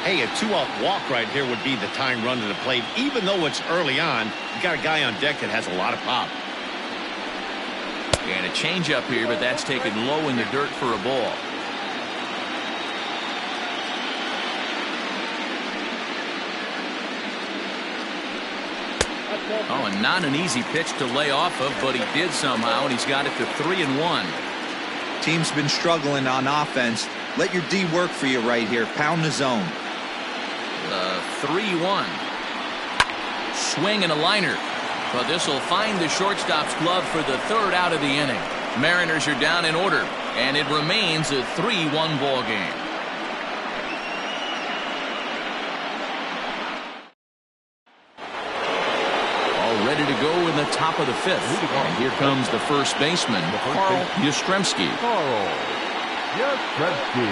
Hey, a 2-out walk right here would be the time run to the plate. Even though it's early on, you got a guy on deck that has a lot of pop. And a changeup here, but that's taken low in the dirt for a ball. Oh, and not an easy pitch to lay off of, but he did somehow, and he's got it to 3-1. Team's been struggling on offense. Let your D work for you right here. Pound the zone. 3-1. Swing and a liner. But this will find the shortstop's glove for the 3rd out of the inning. Mariners are down in order, and it remains a 3-1 ball game. Ready to go in the top of the 5th. And here comes the first baseman, Carl Yastrzemski. Carl Yastrzemski.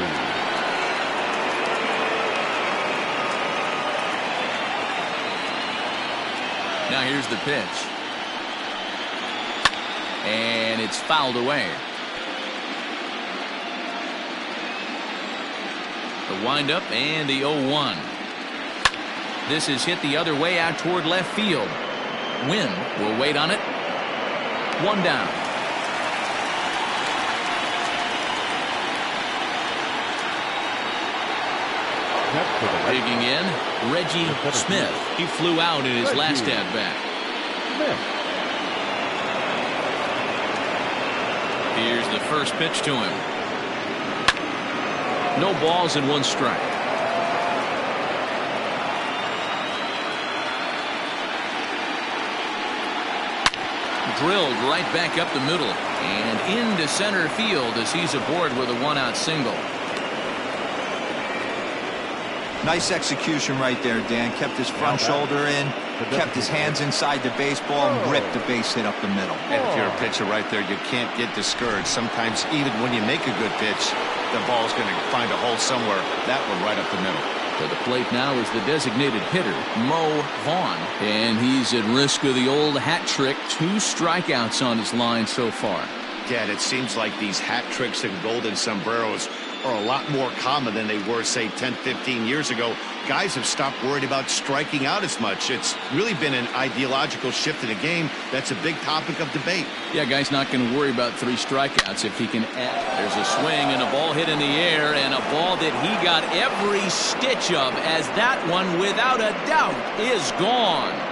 Now here's the pitch. And it's fouled away. The windup and the 0-1. This is hit the other way out toward left field. Wynn will wait on it. 1 down. Digging in, Reggie Smith. He flew out in his last at-bat. Here's the first pitch to him. No balls and 1 strike. Drilled right back up the middle and into center field as he's aboard with a 1-out single. Nice execution right there, Dan. Kept his front shoulder in, kept his hands inside the baseball, and ripped the base hit up the middle. And if you're a pitcher right there, you can't get discouraged. Sometimes even when you make a good pitch, the ball's going to find a hole somewhere. That one right up the middle. To the plate now is the designated hitter, Mo Vaughn. And he's at risk of the old hat trick. 2 strikeouts on his line so far. Dad, it seems like these hat tricks and golden sombreros are a lot more common than they were, say, 10, 15 years ago. Guys have stopped worried about striking out as much. It's really been an ideological shift in the game. That's a big topic of debate. Yeah, guy's not going to worry about 3 strikeouts if he can add. There's a swing and a ball hit in the air, and a ball that he got every stitch of, as that one, without a doubt, is gone.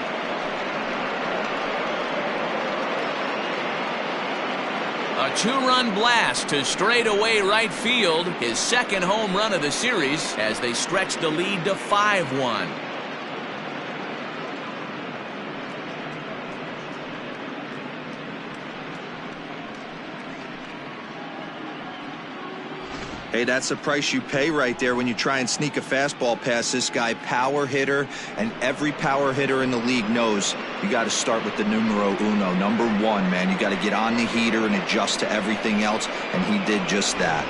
A 2-run blast to straightaway right field. His 2nd home run of the series as they stretch the lead to 5-1. Hey, that's the price you pay right there when you try and sneak a fastball past this guy. Power hitter, and every power hitter in the league knows you got to start with the numero uno, number 1, man. You got to get on the heater and adjust to everything else, and he did just that.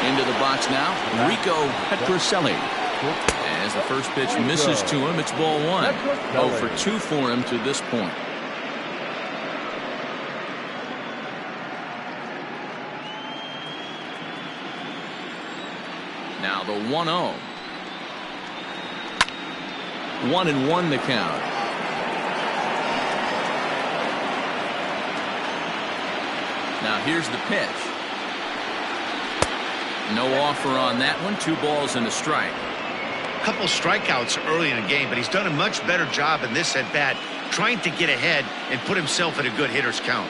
Into the box now, Rico Petrocelli. As the first pitch misses to him, it's ball 1. 0 for 2 for him to this point. 1-0. 1-1 the count. Now here's the pitch. No offer on that one. 2 balls and a strike. Couple strikeouts early in the game, but he's done a much better job in this at bat, trying to get ahead and put himself in a good hitter's count.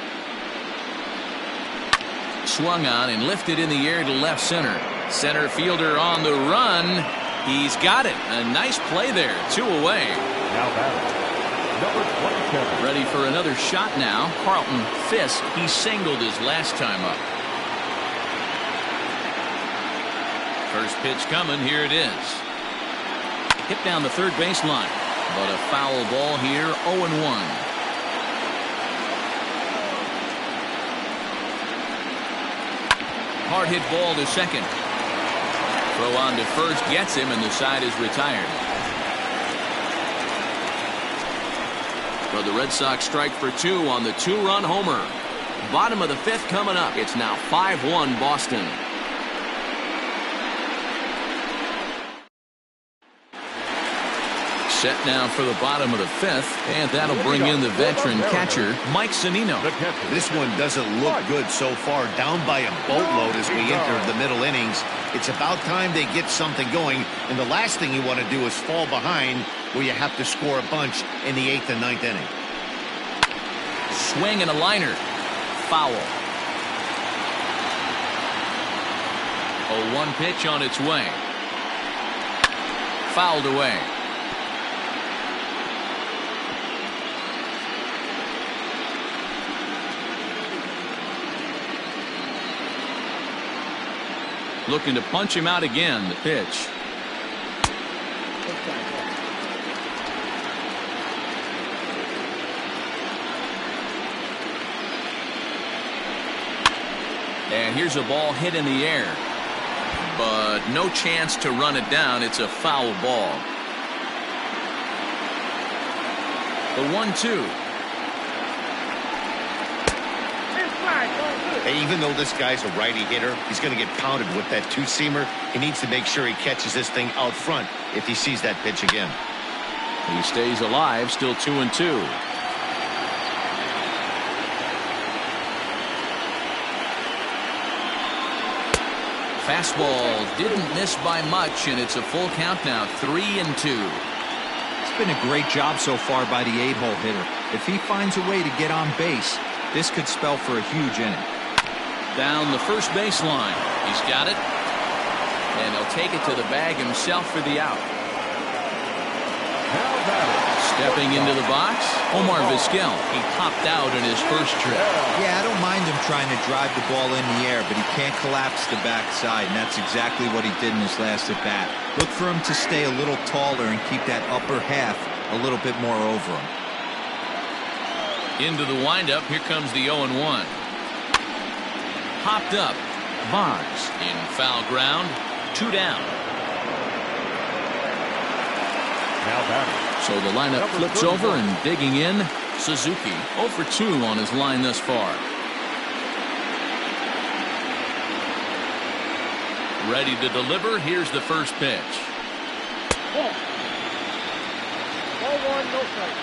Swung on and lifted in the air to left center. Center fielder on the run. He's got it. A nice play there. 2 away. Now batting, number 27. Ready for another shot now. Carlton Fisk. He singled his last time up. First pitch coming. Here it is. Hit down the third baseline. But a foul ball here. 0-1. Hard hit ball to second. Throw on to first gets him, and the side is retired. So the Red Sox strike for 2 on the 2-run homer. Bottom of the 5th coming up. It's now 5-1 Boston. Set now for the bottom of the 5th, and that'll bring in the veteran catcher, Mike Zunino. This one doesn't look good so far. Down by a boatload as we enter the middle innings. It's about time they get something going, and the last thing you want to do is fall behind where you have to score a bunch in the 8th and 9th inning. Swing and a liner. Foul. 0-1 pitch on its way. Fouled away. Looking to punch him out again. The pitch. And here's a ball hit in the air, but no chance to run it down. It's a foul ball. The 1-2. Even though this guy's a righty hitter, he's going to get pounded with that 2-seamer. He needs to make sure he catches this thing out front if he sees that pitch again. He stays alive, still 2-2. Fastball didn't miss by much, and it's a full count now. 3-2. It's been a great job so far by the 8-hole hitter. If he finds a way to get on base, this could spell for a huge inning. Down the first baseline. He's got it. And he'll take it to the bag himself for the out. Stepping into the box, Omar Vizquel. He popped out in his first trip. Yeah, I don't mind him trying to drive the ball in the air, but he can't collapse the backside, and that's exactly what he did in his last at bat. Look for him to stay a little taller and keep that upper half a little bit more over him. Into the windup. Here comes the 0-1. Popped up. Bonds in foul ground. 2 down. Now batting. So the lineup flips over, and digging in, Suzuki. 0 for 2 on his line thus far. Ready to deliver. Here's the first pitch. Ball 1, no strike.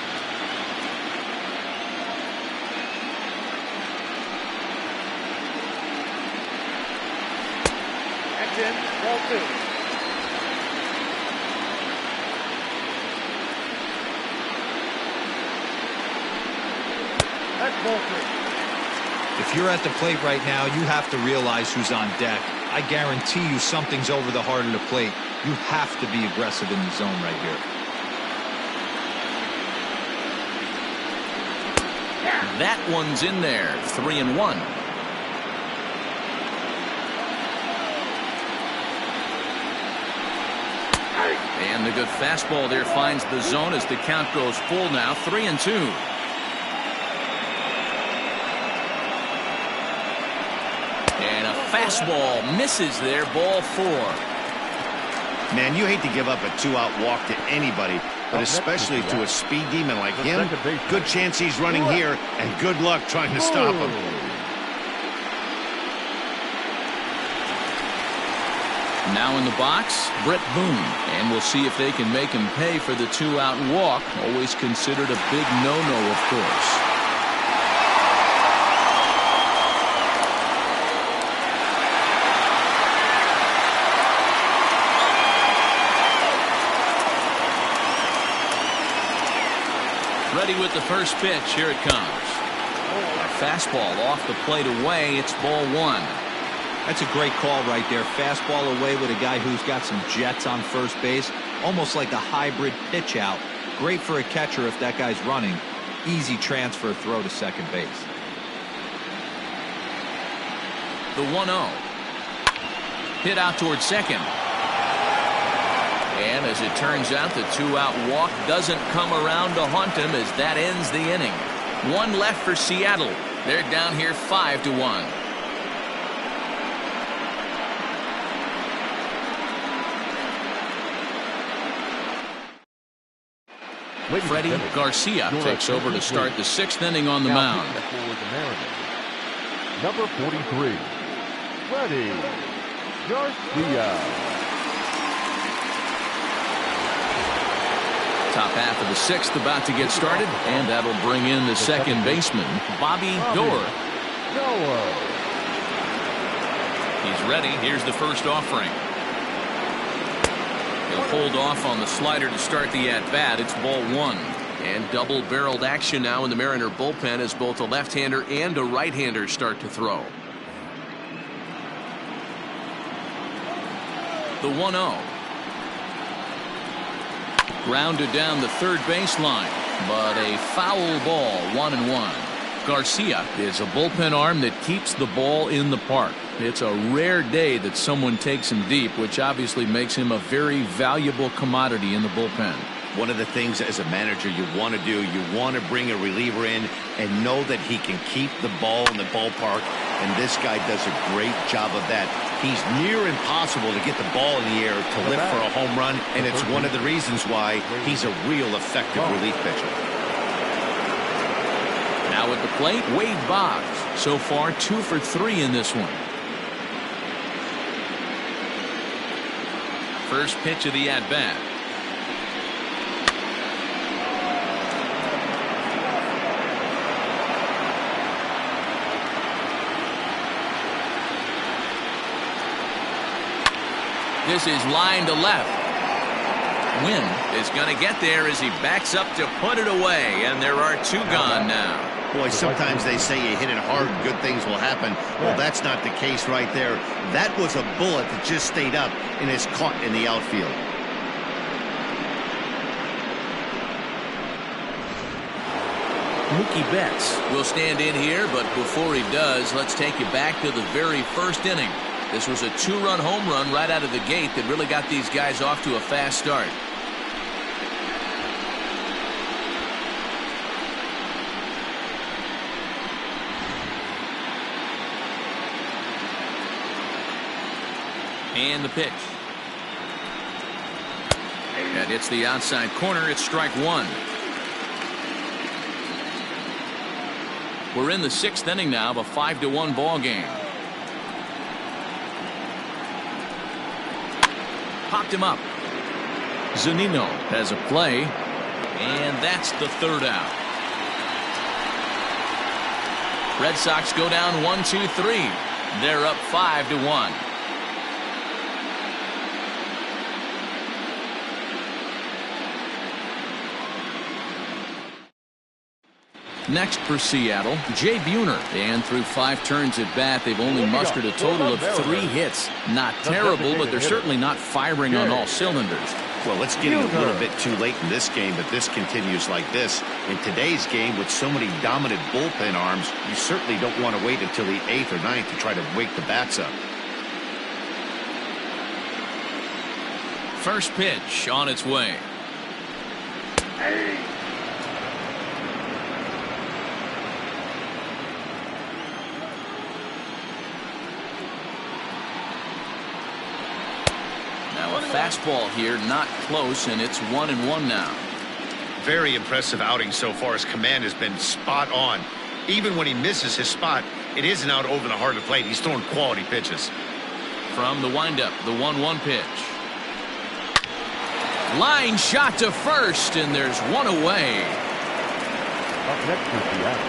In, ball 2. That's ball 3. If you're at the plate right now, you have to realize who's on deck. I guarantee you something's over the heart of the plate. You have to be aggressive in the zone right here. That one's in there. 3-1. And the good fastball there finds the zone as the count goes full now. 3-2. And a fastball misses there. Ball 4. Man, you hate to give up a 2-out walk to anybody, but especially to a speed demon like him. Good chance he's running here, and good luck trying to stop him. Now in the box, Brett Boone. And we'll see if they can make him pay for the 2-out walk. Always considered a big no-no, of course. Ready with the first pitch. Here it comes. A fastball off the plate away. It's ball 1. That's a great call right there. Fastball away with a guy who's got some jets on first base. Almost like a hybrid pitch out. Great for a catcher if that guy's running. Easy transfer throw to second base. The 1-0. Hit out towards second. And as it turns out, the 2-out walk doesn't come around to haunt him as that ends the inning. 1 left for Seattle. They're down here 5-1. Freddie Garcia takes over to start the 6th inning on the mound. Number 43, Freddie Garcia. Top half of the 6th about to get started, and that'll bring in the second baseman, Bobby Doerr. He's ready. Here's the first offering. He'll hold off on the slider to start the at-bat. It's ball 1. And double-barreled action now in the Mariner bullpen as both a left-hander and a right-hander start to throw. The 1-0. Grounded down the third baseline, but a foul ball, 1-1. Garcia is a bullpen arm that keeps the ball in the park. It's a rare day that someone takes him deep, which obviously makes him a very valuable commodity in the bullpen. One of the things as a manager you want to do, you want to bring a reliever in and know that he can keep the ball in the ballpark, and this guy does a great job of that. He's near impossible to get the ball in the air to lift for a home run, and it's one of the reasons why he's a real effective relief pitcher. Now at the plate, Wade Boggs. So far 2 for 3 in this one. First pitch of the at-bat. This is line to left. Wynn is going to get there as he backs up to put it away, and there are 2 gone now. Boy, sometimes they say you hit it hard, good things will happen. Well, that's not the case right there. That was a bullet that just stayed up and is caught in the outfield. Mookie Betts will stand in here, but before he does, let's take you back to the very first inning. This was a 2-run home run right out of the gate that really got these guys off to a fast start. And the pitch. That hits the outside corner. It's strike 1. We're in the 6th inning now of a 5-1 ball game. Popped him up. Zunino has a play, and that's the 3rd out. Red Sox go down 1-2-3. They're up 5-1. Next for Seattle, Jay Buhner. And through 5 turns at bat, they've only mustered a total of 3 hits. Not terrible, but they're certainly not firing on all cylinders. Well, it's getting a little bit too late in this game, but this continues like this. In today's game, with so many dominant bullpen arms, you certainly don't want to wait until the 8th or 9th to try to wake the bats up. First pitch on its way. Now a fastball here, not close, and it's 1-1 now. Very impressive outing so far. His command has been spot on. Even when he misses his spot, it isn't out over the heart of the plate. He's throwing quality pitches. From the windup, the 1-1 pitch. Line shot to first, and there's one away. Up next is the out.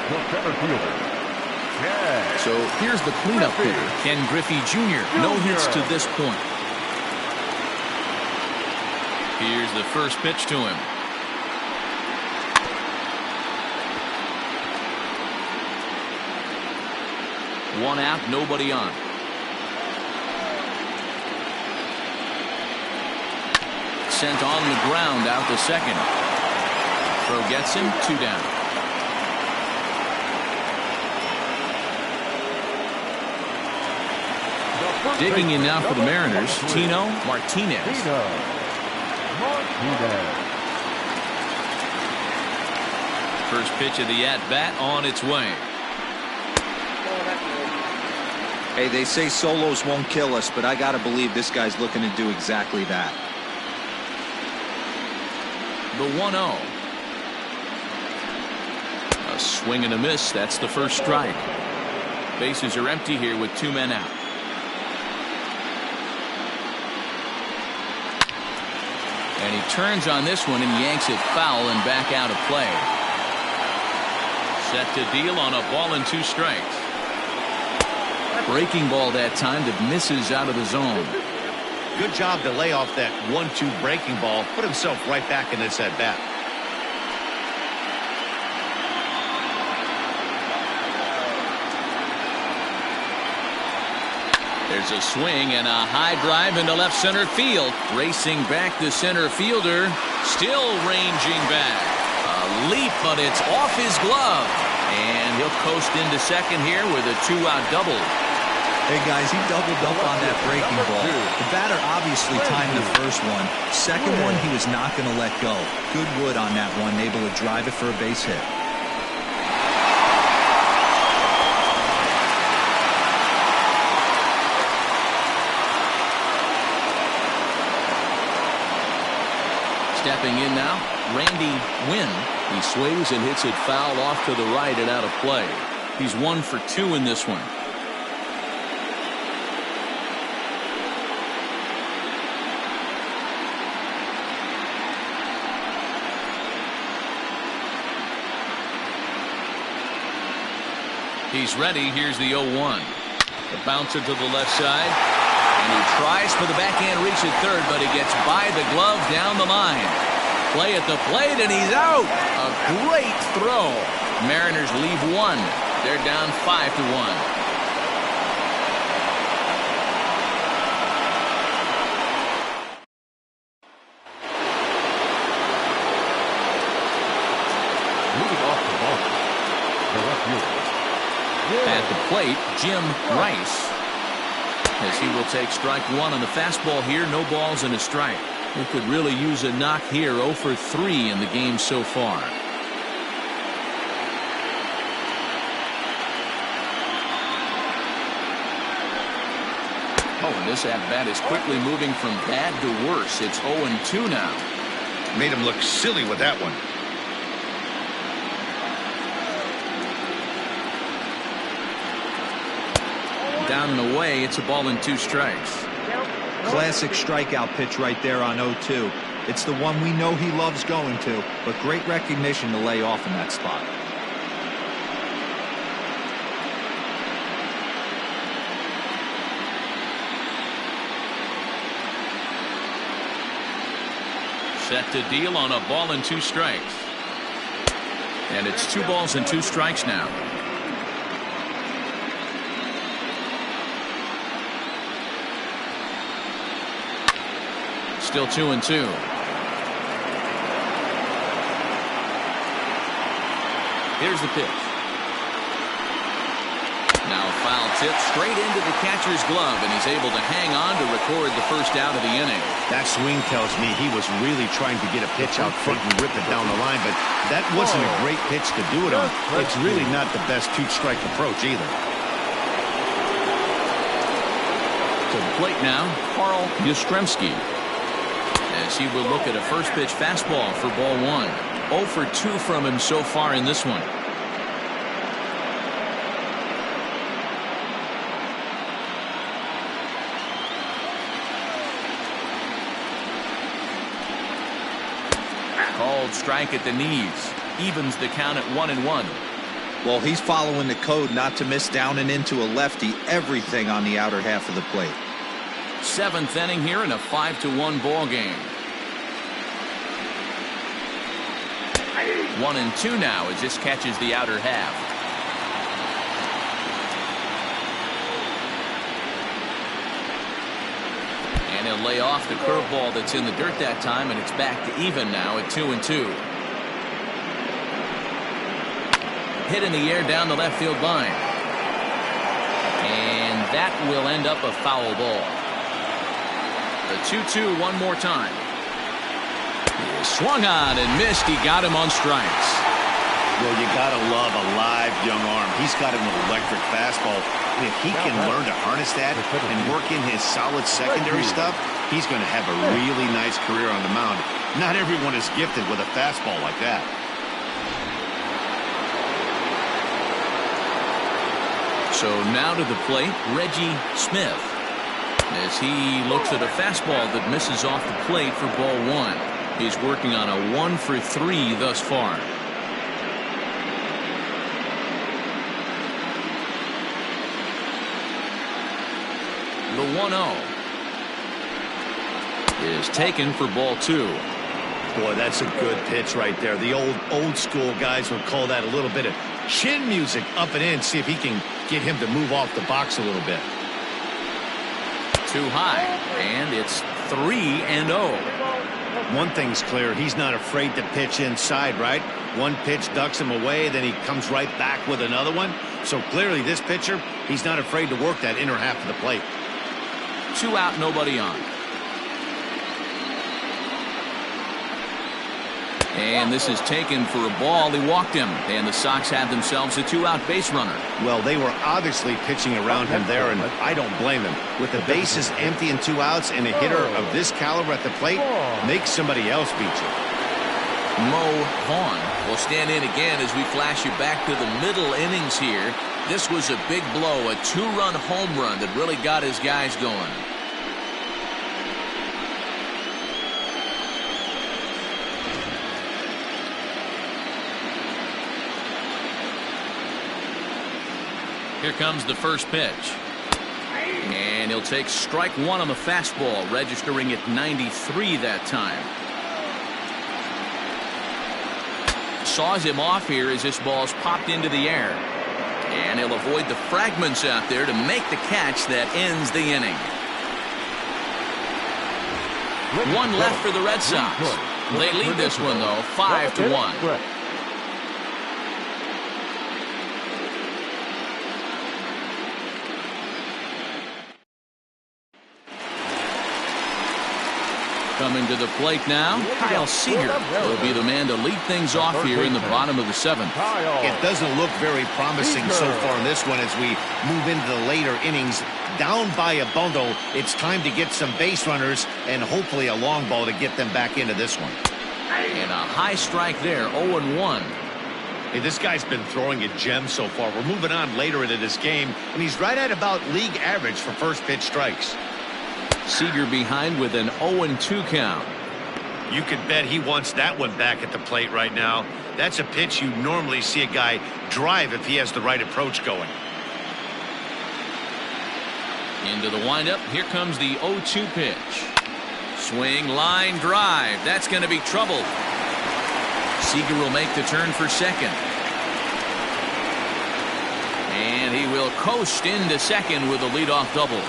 The center fielder. Yeah. So here's the cleanup hitter, Ken Griffey Jr. No hits to this point. Here's the first pitch to him. One out, nobody on. Sent on the ground out to second. Throw gets him, 2 down. Digging in now for the Mariners, Tino Martinez. First pitch of the at-bat on its way. Hey, they say solos won't kill us, but I got to believe this guy's looking to do exactly that. The 1-0. A swing and a miss. That's the first strike. Bases are empty here with 2 men out. And he turns on this one and yanks it foul and back out of play. Set to deal on a ball and 2 strikes. Breaking ball that time that misses out of the zone. Good job to lay off that 1-2 breaking ball. Put himself right back in this at bat. There's a swing and a high drive into left center field. Racing back the center fielder. Still ranging back. A leap, but it's off his glove. And he'll coast into second here with a 2-out double. Hey guys, he doubled up on that breaking ball. The batter obviously timed the first one. Second one, he was not going to let go. Good wood on that one, able to drive it for a base hit. Stepping in now, Randy Wynn. He sways and hits it foul off to the right and out of play. He's 1 for 2 in this one. He's ready. Here's the 0-1. The bouncer to the left side. And he tries for the backhand reach at third, but he gets by the glove down the line. Play at the plate, and he's out. A great throw. Mariners leave 1. They're down 5-1. At the plate, Jim Rice, as he will take strike 1 on the fastball here. No balls and a strike. He could really use a knock here. 0 for 3 in the game so far. Oh, and this at-bat is quickly moving from bad to worse. It's 0-2 now. Made him look silly with that one. Down and away. It's a ball and 2 strikes. Classic strikeout pitch right there on 0-2. It's the one we know he loves going to, but great recognition to lay off in that spot. Set to deal on a ball and 2 strikes. And it's 2 balls and 2 strikes now. Still 2-2. Here's the pitch. Now a foul tip straight into the catcher's glove, and he's able to hang on to record the first out of the inning. That swing tells me he was really trying to get a pitch out front and rip it down the line, but that wasn't a great pitch to do it on. It's really not the best 2-strike approach either. To the plate now, Carl Yastrzemski, as he will look at a first pitch fastball for ball 1. 0 for 2 from him so far in this one. called strike at the knees. Evens the count at 1-1. Well, he's following the code not to miss down and into a lefty. Everything on the outer half of the plate. 7th inning here in a 5-1 ball game. 1-2 now as this catches the outer half. And he'll lay off the curveball that's in the dirt that time, and it's back to even now at 2-2. Hit in the air down the left field line. And that will end up a foul ball. The 2-2 one more time. He swung on and missed. He got him on strikes. Well, you gotta love a live young arm. He's got an electric fastball. And if he can learn to harness that and work in his solid secondary stuff, he's going to have a really nice career on the mound. Not everyone is gifted with a fastball like that. So now to the plate, Reggie Smith, as he looks at a fastball that misses off the plate for ball 1. He's working on a 1 for 3 thus far. The 1-0 is taken for ball 2. Boy, that's a good pitch right there. The old school guys would call that a little bit of chin music up and in. See if he can get him to move off the box a little bit. Too high, and it's 3-0. One thing's clear, he's not afraid to pitch inside, right? One pitch ducks him away, then he comes right back with another one. So clearly this pitcher, he's not afraid to work that inner half of the plate. 2 out, nobody on. And this is taken for a ball. He walked him, and the Sox had themselves a 2-out base runner. Well, they were obviously pitching around him there, and I don't blame him. With the bases empty and 2 outs and a hitter of this caliber at the plate, make somebody else beat you. Mo Vaughn will stand in again as we flash you back to the middle innings here. This was a big blow, a 2-run home run that really got his guys going. Here comes the first pitch. And he'll take strike 1 on the fastball, registering at 93 that time. Saws him off here as this ball's popped into the air. And he'll avoid the fragments out there to make the catch that ends the inning. 1 left for the Red Sox. They lead this one, though, 5-1. Coming to the plate now, Kyle Seager will be the man to lead things off here in the bottom of the 7th. It doesn't look very promising so far in this one as we move into the later innings. Down by a bundle, it's time to get some base runners and hopefully a long ball to get them back into this one. And a high strike there, 0-1. Hey, this guy's been throwing a gem so far. We're moving on later into this game, and he's right at about league average for first pitch strikes. Seager behind with an 0-2 count. You could bet he wants that one back at the plate right now. That's a pitch you normally see a guy drive if he has the right approach going. Into the windup. Here comes the 0-2 pitch. Swing, line, drive. That's going to be trouble. Seager will make the turn for second. And he will coast into second with a leadoff double.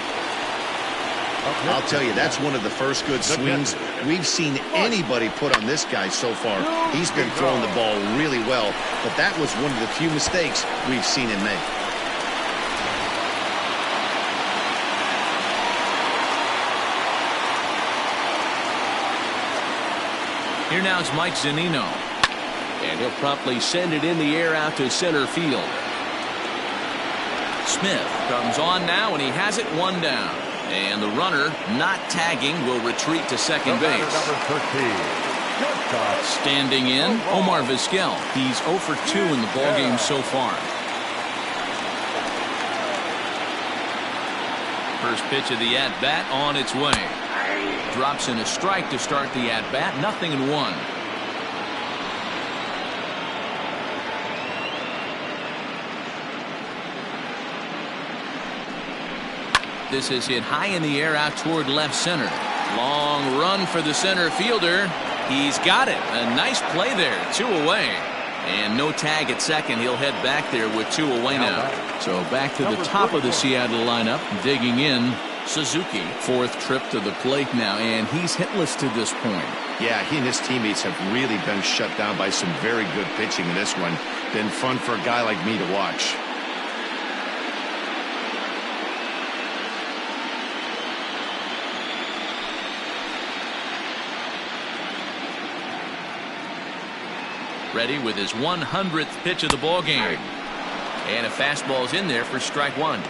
I'll tell you, that's one of the first good swings we've seen anybody put on this guy so far. He's been throwing the ball really well, but that was one of the few mistakes we've seen him make. Here now is Mike Zunino. And he'll promptly send it in the air out to center field. Smith comes on now, and he has it 1 down. And the runner, not tagging, will retreat to second base. Standing in, Omar Vizquel. He's 0 for 2 in the ballgame so far. First pitch of the at-bat on its way. Drops in a strike to start the at-bat. 0-1. This is hit high in the air out toward left center. Long run for the center fielder. He's got it. A nice play there. 2 away. And no tag at second. He'll head back there with 2 away now. So back to the top of the Seattle lineup. Digging in, Suzuki. 4th trip to the plate now, and he's hitless to this point. Yeah, he and his teammates have really been shut down by some very good pitching in this one. Been fun for a guy like me to watch. Ready with his 100th pitch of the ball game. And a fastball's in there for strike 1.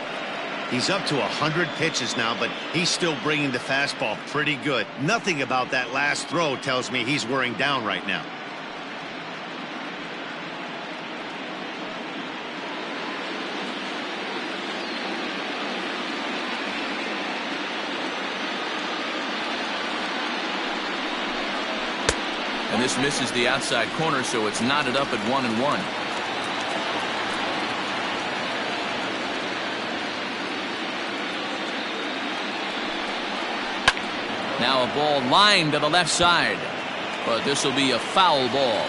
He's up to 100 pitches now, but he's still bringing the fastball pretty good. Nothing about that last throw tells me he's wearing down right now. And this misses the outside corner, so it's knotted up at 1-1. Now a ball lined to the left side, but this will be a foul ball.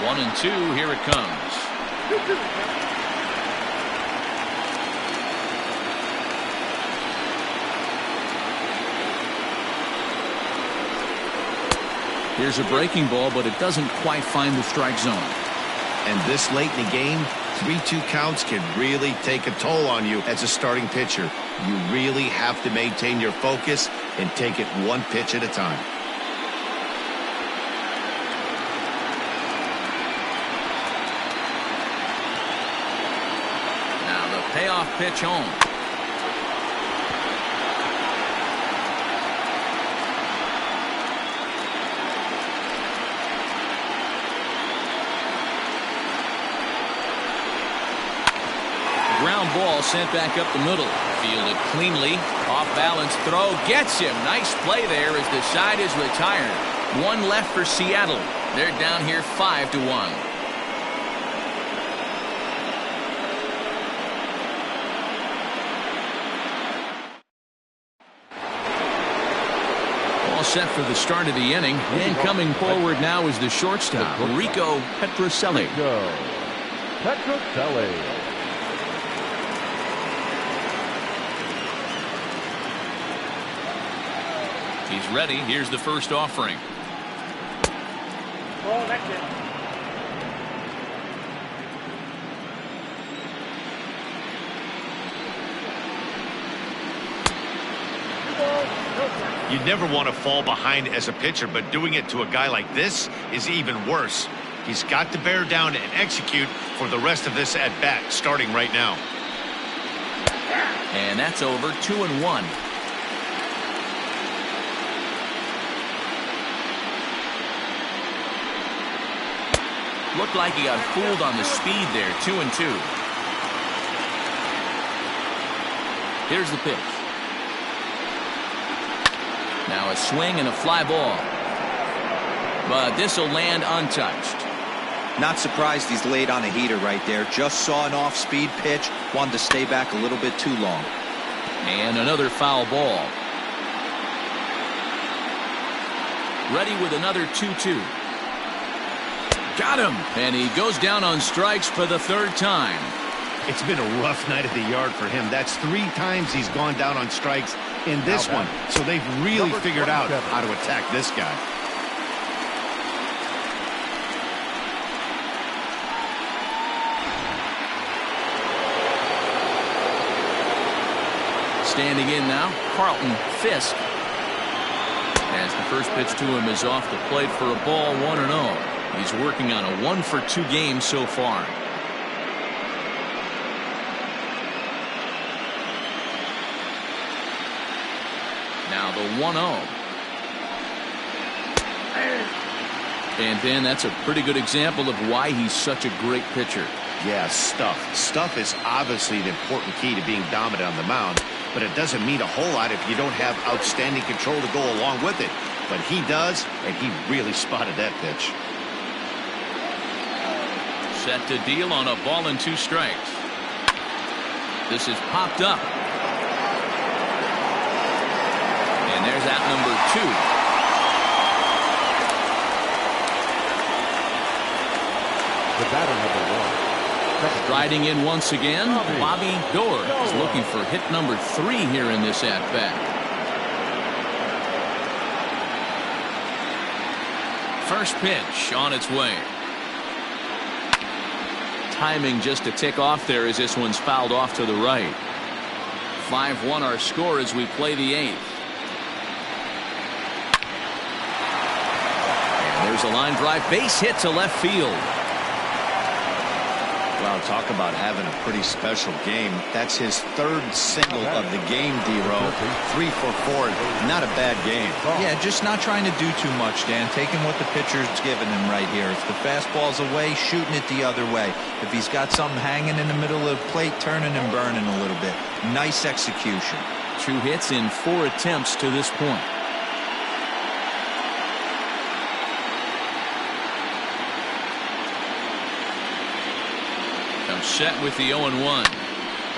One and 2, here it comes. Here's a breaking ball, but it doesn't quite find the strike zone. And this late in the game, 3-2 counts can really take a toll on you as a starting pitcher. You really have to maintain your focus and take it one pitch at a time. Now the payoff pitch home. Ground ball sent back up the middle. Fielded cleanly. Off balance throw. Gets him. Nice play there as the side is retired. 1 left for Seattle. They're down here 5-1. All set for the start of the inning. And coming forward now is the shortstop, Rico Petrocelli. Petrocelli. He's ready. Here's the first offering. Ball, that's it. You never want to fall behind as a pitcher, but doing it to a guy like this is even worse. He's got to bear down and execute for the rest of this at-bat, starting right now. And that's over. 2-1. Looked like he got fooled on the speed there. 2-2. Here's the pitch. Now a swing and a fly ball. But this will land untouched. Not surprised he's laid on a heater right there. Just saw an off-speed pitch. Wanted to stay back a little bit too long. And another foul ball. Ready with another 2-2. Got him. And he goes down on strikes for the 3rd time. It's been a rough night at the yard for him. That's 3 times he's gone down on strikes in this one. So they've really figured out how to attack this guy. Standing in now, Carlton Fisk. As the first pitch to him is off the plate for a ball, 1-0. He's working on a 1-for-2 game so far. Now the 1-0. And Ben, that's a pretty good example of why he's such a great pitcher. Yeah, stuff. Stuff is obviously an important key to being dominant on the mound, but it doesn't mean a whole lot if you don't have outstanding control to go along with it. But he does, and he really spotted that pitch. Set to deal on a ball and 2 strikes. This is popped up. And there's out number 2. The batter, number 1. Striding in once again, Bobby Doerr is looking for hit number 3 here in this at-bat. First pitch on its way. Timing just a tick off there as this one's fouled off to the right. 5-1 our score as we play the 8th. And there's a line drive base hit to left field. Well, talk about having a pretty special game. That's his 3rd single of the game, D-Row. 3 for 4. Not a bad game. Yeah, just not trying to do too much, Dan. Taking what the pitcher's giving him right here. If the fastball's away, shooting it the other way. If he's got something hanging in the middle of the plate, turning and burning a little bit. Nice execution. 2 hits in 4 attempts to this point. Set with the 0-1.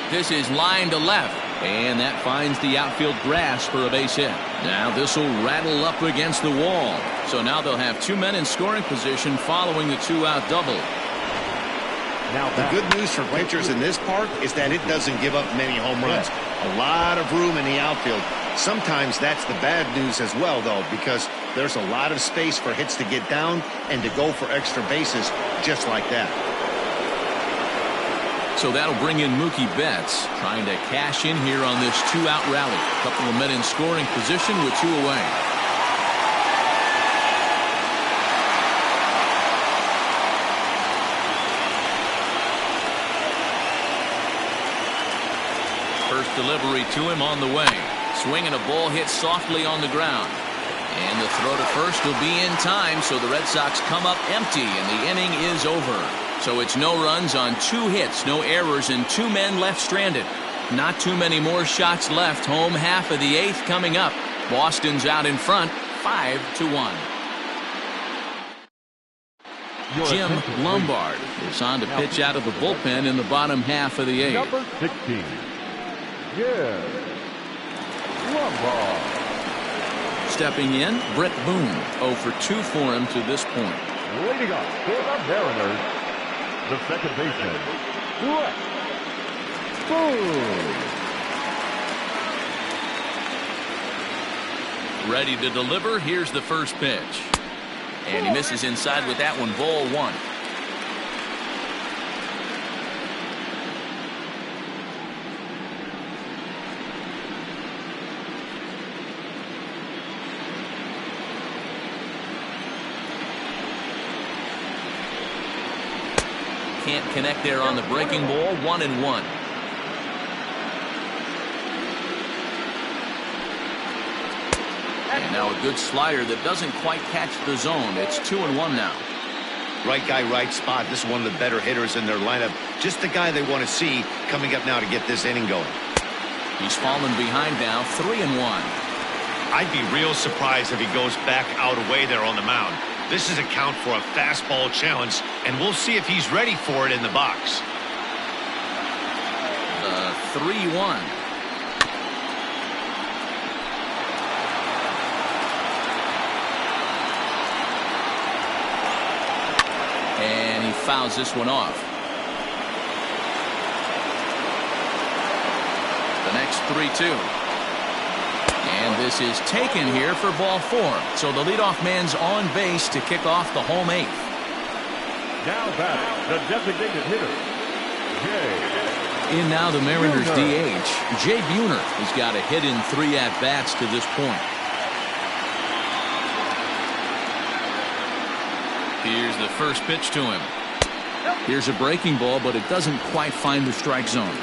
This is line to left, and that finds the outfield grass for a base hit. Now this will rattle up against the wall. So now they'll have 2 men in scoring position following the 2-out double. Now the good news for pitchers in this park is that it doesn't give up many home runs. A lot of room in the outfield. Sometimes that's the bad news as well, though, because there's a lot of space for hits to get down and to go for extra bases just like that. So that'll bring in Mookie Betts, trying to cash in here on this 2-out rally. A couple of men in scoring position with 2 away. First delivery to him on the way. Swinging a ball hit softly on the ground. And the throw to first will be in time, so the Red Sox come up empty, and the inning is over. So it's no runs on 2 hits, no errors, and 2 men left stranded. Not too many more shots left. Home half of the 8th coming up. Boston's out in front, 5-1. Jim Lombard is on to pitch out of the bullpen in the bottom half of the 8th. Number 16. Yes. Lombard. Stepping in, Brett Boone, 0 for 2 for him to this point. Leading up for the Mariners, the second baseman, Brett Boone. Ready to deliver. Here's the first pitch. And he misses inside with that one. Ball 1. Can't connect there on the breaking ball. 1-1. And now a good slider that doesn't quite catch the zone. It's 2-1 now. Right guy, right spot. This is one of the better hitters in their lineup. Just the guy they want to see coming up now to get this inning going. He's fallen behind now. 3-1. I'd be real surprised if he goes back out away there on the mound. This is a count for a fastball challenge, and we'll see if he's ready for it in the box. 3-1. And he fouls this one off. The next 3-2. And this is taken here for ball 4. So the leadoff man's on base to kick off the home 8th. Now batting, the designated hitter, Jay. In now the Mariners DH. Jay Buhner has got a hit in 3 at-bats to this point. Here's the first pitch to him. Here's a breaking ball, but it doesn't quite find the strike zone.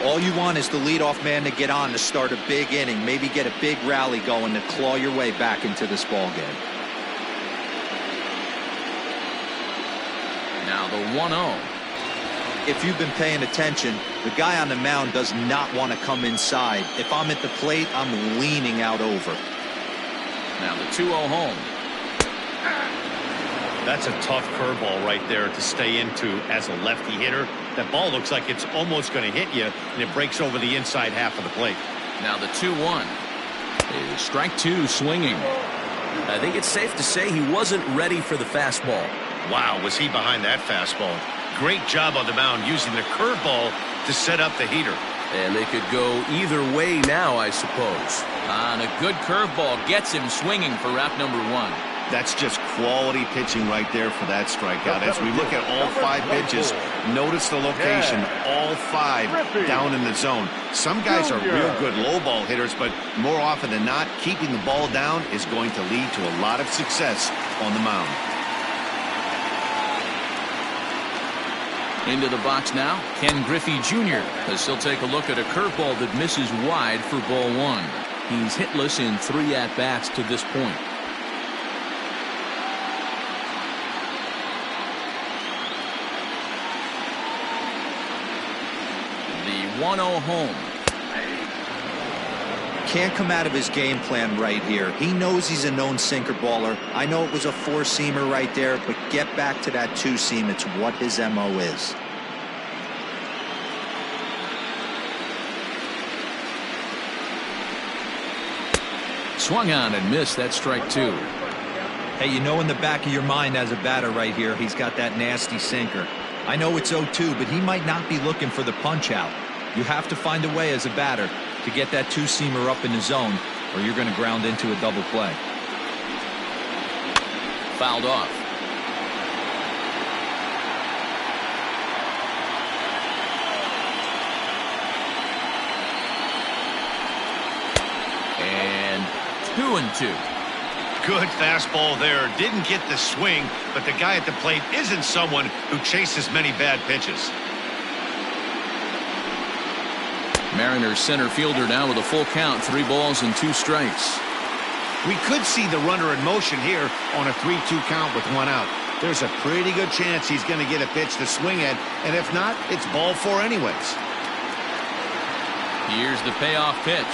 All you want is the leadoff man to get on to start a big inning, maybe get a big rally going to claw your way back into this ball game. Now the 1-0. If you've been paying attention, the guy on the mound does not want to come inside. If I'm at the plate, I'm leaning out over. Now the 2-0 home. That's a tough curveball right there to stay into as a lefty hitter. That ball looks like it's almost going to hit you, and it breaks over the inside half of the plate. Now the 2-1 is strike two swinging. I think it's safe to say he wasn't ready for the fastball. Wow, was he behind that fastball. Great job on the mound using the curveball to set up the heater. And they could go either way now, I suppose. And a good curveball gets him swinging for out number 1. That's just quality pitching right there for that strikeout. As we look at all 5 pitches, notice the location, all 5 down in the zone. Some guys are real good low ball hitters, but more often than not, keeping the ball down is going to lead to a lot of success on the mound. Into the box now, Ken Griffey Jr. as he'll take a look at a curveball that misses wide for ball 1. He's hitless in 3 at-bats to this point. The 1-0 home. Can't come out of his game plan right here. He knows he's a known sinker baller. I know it was a 4-seamer right there, but get back to that 2-seam. It's what his MO is. Swung on and missed. That's strike 2. Hey, you know in the back of your mind as a batter right here, he's got that nasty sinker. I know it's 0-2, but he might not be looking for the punch out. You have to find a way as a batter to get that 2-seamer up in the zone, or you're going to ground into a double play. Fouled off. And 2-2. Good fastball there. Didn't get the swing, but the guy at the plate isn't someone who chases many bad pitches. Mariners center fielder now with a full count, 3 balls and 2 strikes. We could see the runner in motion here on a 3-2 count with 1 out. There's a pretty good chance he's going to get a pitch to swing at, and if not, it's ball 4 anyways. Here's the payoff pitch.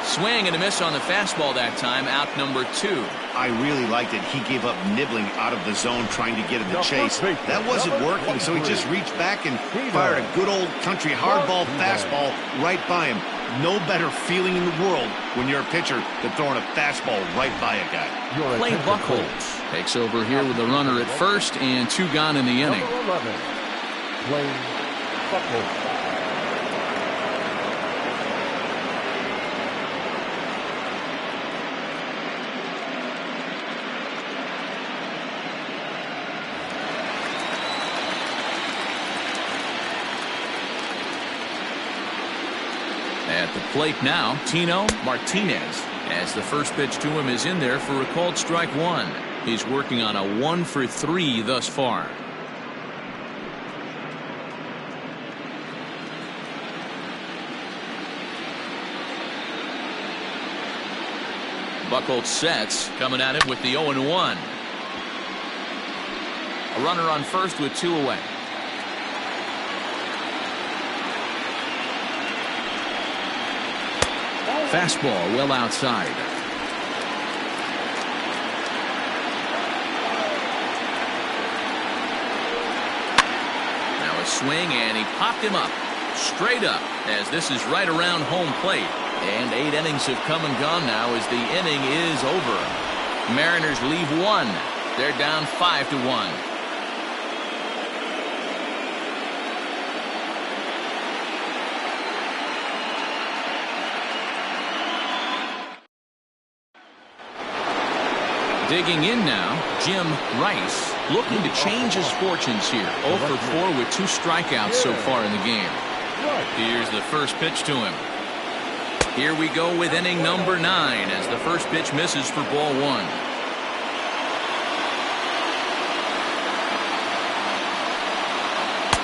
Swing and a miss on the fastball that time, out number 2. I really liked it. He gave up nibbling out of the zone trying to get in the chase. That wasn't working, so he just reached back and fired a good old country hardball fastball right by him. No better feeling in the world when you're a pitcher than throwing a fastball right by a guy. Clay Buchholz takes over here with the runner at first and 2 gone in the inning. Clay Buchholz. At the plate now, Tino Martinez, as the first pitch to him is in there for a called strike 1. He's working on a 1-for-3 thus far. Buchholz sets, coming at it with the 0-1. A runner on first with 2 away. Fastball well outside. Now a swing, and he popped him up. Straight up, as this is right around home plate. And 8 innings have come and gone now as the inning is over. Mariners leave 1. They're down 5-1. Digging in now, Jim Rice, looking to change his fortunes here. 0 for 4 with 2 strikeouts so far in the game. Here's the first pitch to him. Here we go with inning number 9 as the first pitch misses for ball 1.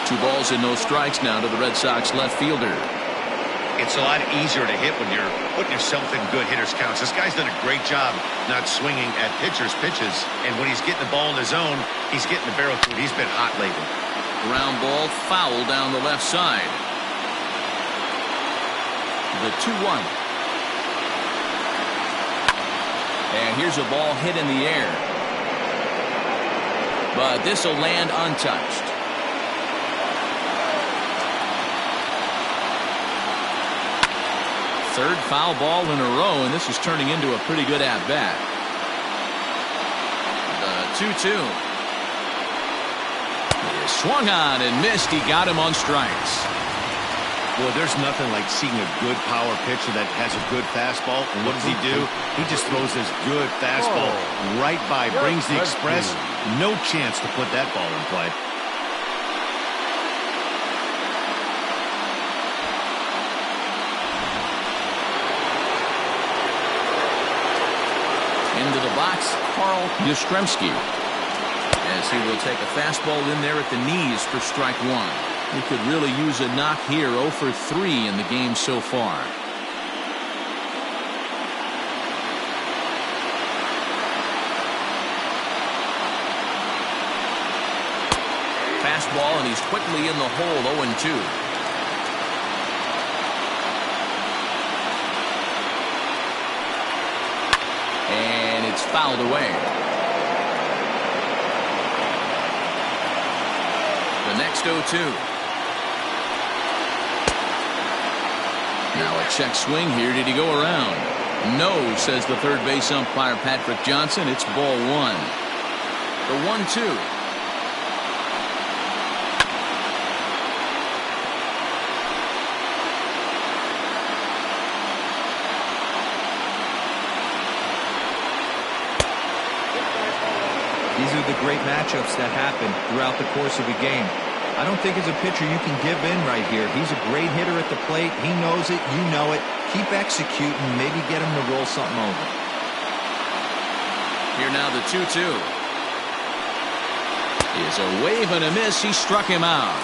Two balls and no strikes now to the Red Sox left fielder. It's a lot easier to hit when you're putting yourself in good hitters counts. This guy's done a great job not swinging at pitchers' pitches. And when he's getting the ball in his zone, he's getting the barrel to it. He's been hot lately. Ground ball foul down the left side. The 2-1. And here's a ball hit in the air. but this will land untouched. Third foul ball in a row, and this is turning into a pretty good at-bat. The 2-2. He swung on and missed. He got him on strikes. Well, there's nothing like seeing a good power pitcher that has a good fastball. And what does he do? He just throws this good fastball right by, brings the express. No chance to put that ball in play. Into the box, Carl Yastrzemski, as he will take a fastball in there at the knees for strike one. He could really use a knock here. 0 for 3 in the game so far. Fastball, and he's quickly in the hole. 0-2. And it's fouled away. The next 0-2. Now a check swing here. Did he go around? No, says the third base umpire Patrick Johnson. It's ball one. The 1-2. These are the great matchups that happen throughout the course of a game. I don't think as a pitcher you can give in right here. He's a great hitter at the plate. He knows it. You know it. Keep executing. Maybe get him to roll something over. Here now the 2-2. Is a wave and a miss. He struck him out.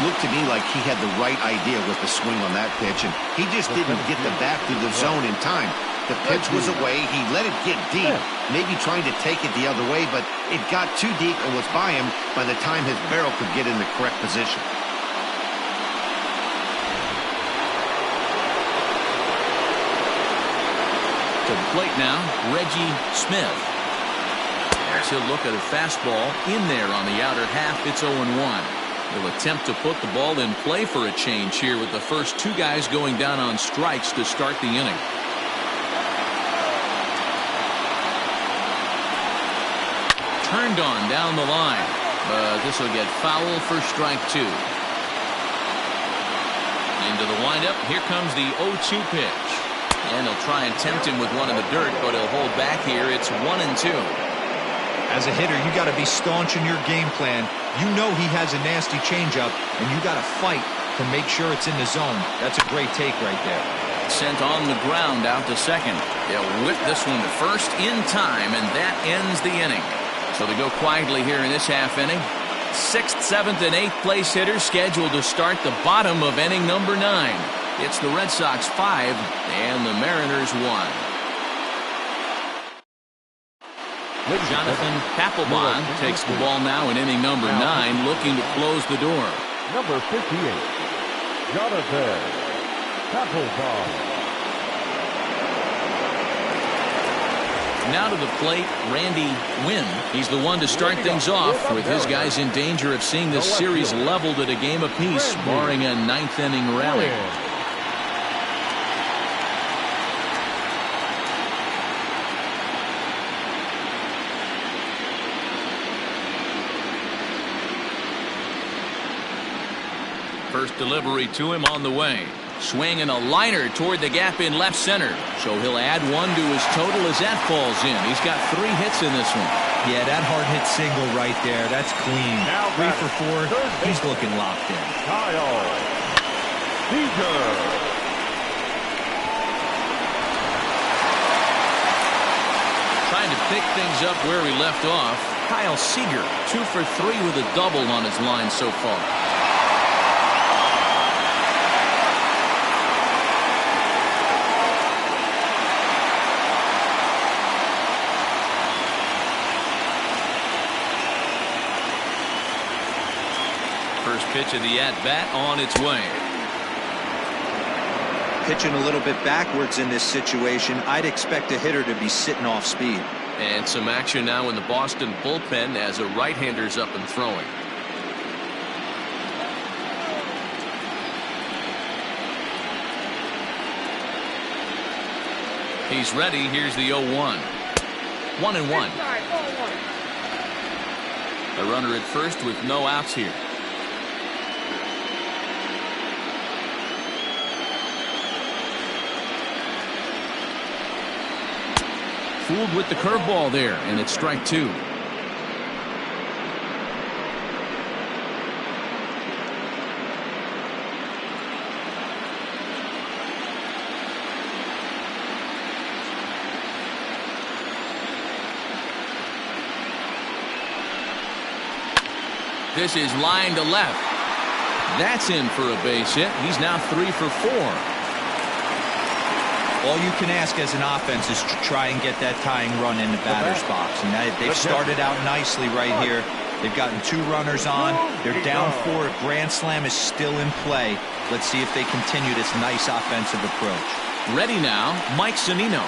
Looked to me like he had the right idea with the swing on that pitch, and he just didn't get the bat through the zone in time. The pitch was away. He let it get deep, maybe trying to take it the other way, but it got too deep and was by him by the time his barrel could get in the correct position. To the plate now, Reggie Smith. As he'll look at a fastball in there on the outer half. It's 0-1. He'll attempt to put the ball in play for a change here with the first two guys going down on strikes to start the inning. Turned on down the line, but this will get foul for strike two. Into the windup. Here comes the 0-2 pitch. And he'll try and tempt him with one in the dirt, but he'll hold back here. It's 1-2. As a hitter, you got to be staunch in your game plan. You know he has a nasty changeup, and you got to fight to make sure it's in the zone. That's a great take right there. Sent on the ground out to second. They'll whip this one to first in time, and that ends the inning. So they go quietly here in this half inning. 6th, 7th, and 8th place hitters scheduled to start the bottom of inning number 9. It's the Red Sox 5 and the Mariners 1. Jonathan Papelbon takes the ball now in inning number 9, looking to close the door. Number 58, Jonathan Papelbon. Now to the plate, Randy Wynn. He's the one to start things off with his guys in danger of seeing this series leveled at a game apiece, barring a 9th inning rally. First delivery to him on the way. Swing and a liner toward the gap in left center. So he'll add one to his total as that falls in. He's got 3 hits in this one. Yeah, that hard hit single right there. That's clean. 3 for 4. He's looking locked in. Kyle Seager. Trying to pick things up where he left off. Kyle Seager, 2 for 3 with a double on his line so far. First pitch of the at-bat on its way. Pitching a little bit backwards in this situation, I'd expect a hitter to be sitting off speed. And some action now in the Boston bullpen as a right-hander's up and throwing. He's ready. Here's the 0-1. 1-1. A runner at first with no outs here. Fooled with the curveball there, and it's strike 2. This is line to left. That's in for a base hit. He's now 3 for 4. All you can ask as an offense is to try and get that tying run in the batter's box. And they've started out nicely right here. They've gotten 2 runners on. They're down 4. A grand slam is still in play. Let's see if they continue this nice offensive approach. Ready now, Mike Zunino.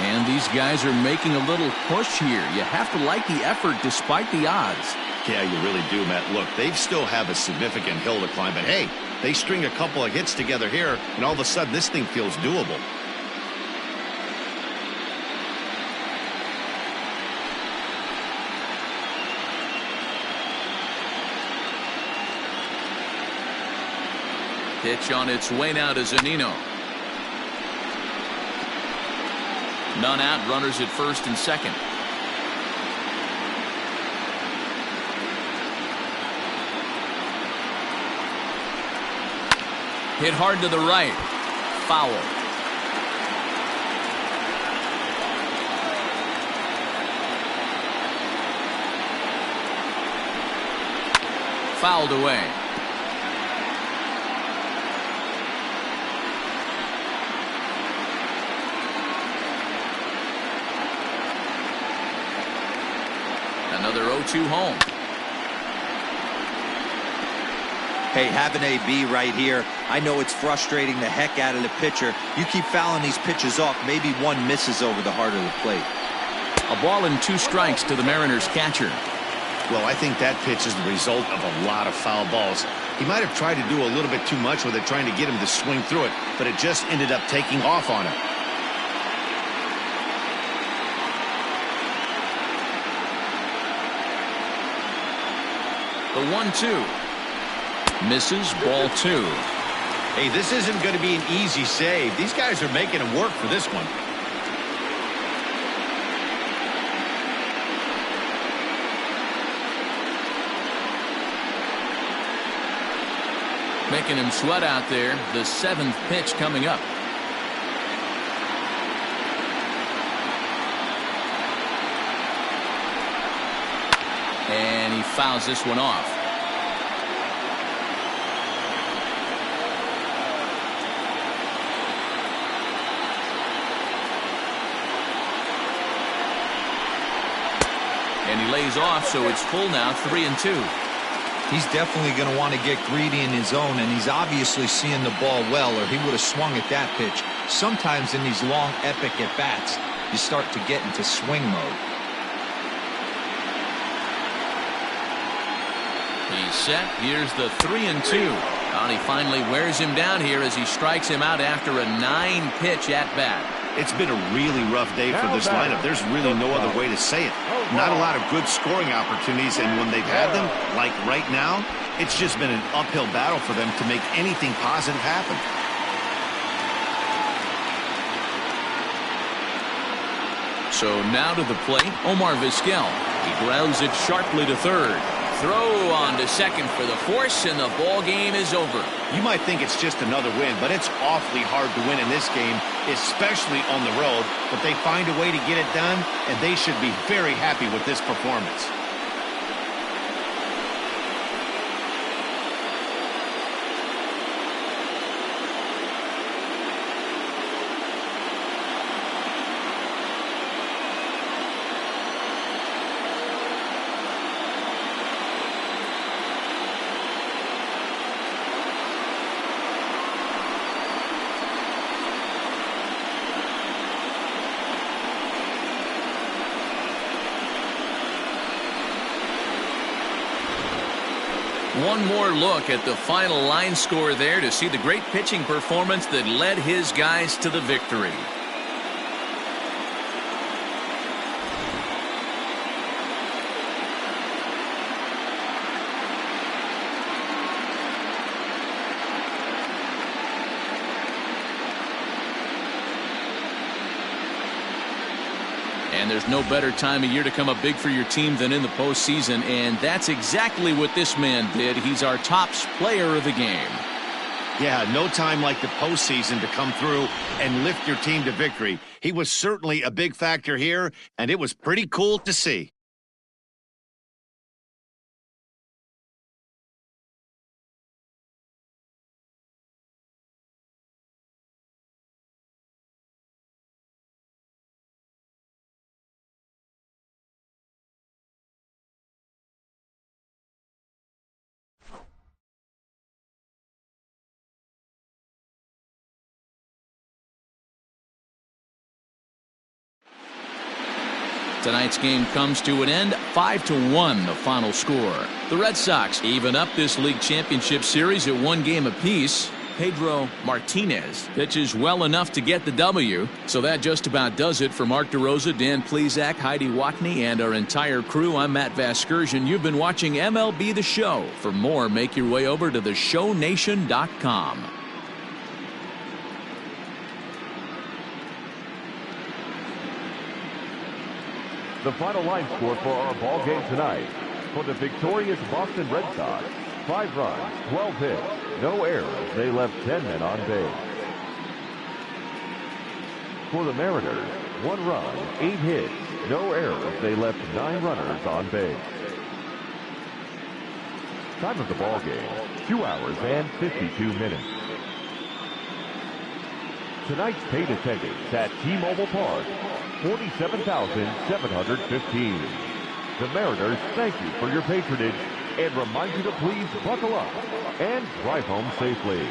And these guys are making a little push here. You have to like the effort despite the odds. Yeah, you really do, Matt. Look, they still have a significant hill to climb, but hey, they string a couple of hits together here, and all of a sudden this thing feels doable. Pitch on its way now to Zunino. None out, runners at first and second. Hit hard to the right. Foul. Fouled away. Another 0-2 home. Hey, have an AB right here. I know it's frustrating the heck out of the pitcher. You keep fouling these pitches off, maybe one misses over the heart of the plate. A ball and 2 strikes to the Mariners catcher. Well, I think that pitch is the result of a lot of foul balls. He might have tried to do a little bit too much with it, trying to get him to swing through it, but it just ended up taking off on him. The 1-2. Misses, ball 2. Hey, this isn't going to be an easy save. These guys are making him work for this one. Making him sweat out there. The 7th pitch coming up. And he fouls this one off. And he lays off, so it's full now, 3-2. He's definitely going to want to get greedy in his zone, and he's obviously seeing the ball well, or he would have swung at that pitch. Sometimes in these long, epic at-bats, you start to get into swing mode. He's set. Here's the 3-2. And he finally wears him down here as he strikes him out after a 9-pitch at-bat. It's been a really rough day for this lineup. There's really no other way to say it. Not a lot of good scoring opportunities, and when they've had them, like right now, it's just been an uphill battle for them to make anything positive happen. So now to the plate, Omar Vizquel. He grounds it sharply to third. Throw on to second for the force, and the ball game is over. You might think it's just another win, but it's awfully hard to win in this game, especially on the road. But they find a way to get it done, and they should be very happy with this performance. One more look at the final line score there to see the great pitching performance that led his guys to the victory. And there's no better time of year to come up big for your team than in the postseason, and that's exactly what this man did. He's our top player of the game. Yeah, no time like the postseason to come through and lift your team to victory. He was certainly a big factor here, and it was pretty cool to see. Tonight's game comes to an end, 5-1 the final score. The Red Sox even up this league championship series at 1 game apiece. Pedro Martinez pitches well enough to get the W. So that just about does it for Mark DeRosa, Dan Plesac, Heidi Watney, and our entire crew. I'm Matt Vasgersian. You've been watching MLB The Show. For more, make your way over to theshownation.com. The final line score for our ball game tonight. For the victorious Boston Red Sox, 5 runs, 12 hits, no errors. They left 10 men on base. For the Mariners, 1 run, 8 hits, no errors. They left 9 runners on base. Time of the ball game, 2 hours and 52 minutes. Tonight's paid attendance at T-Mobile Park, 47,715. The Mariners thank you for your patronage and remind you to please buckle up and drive home safely.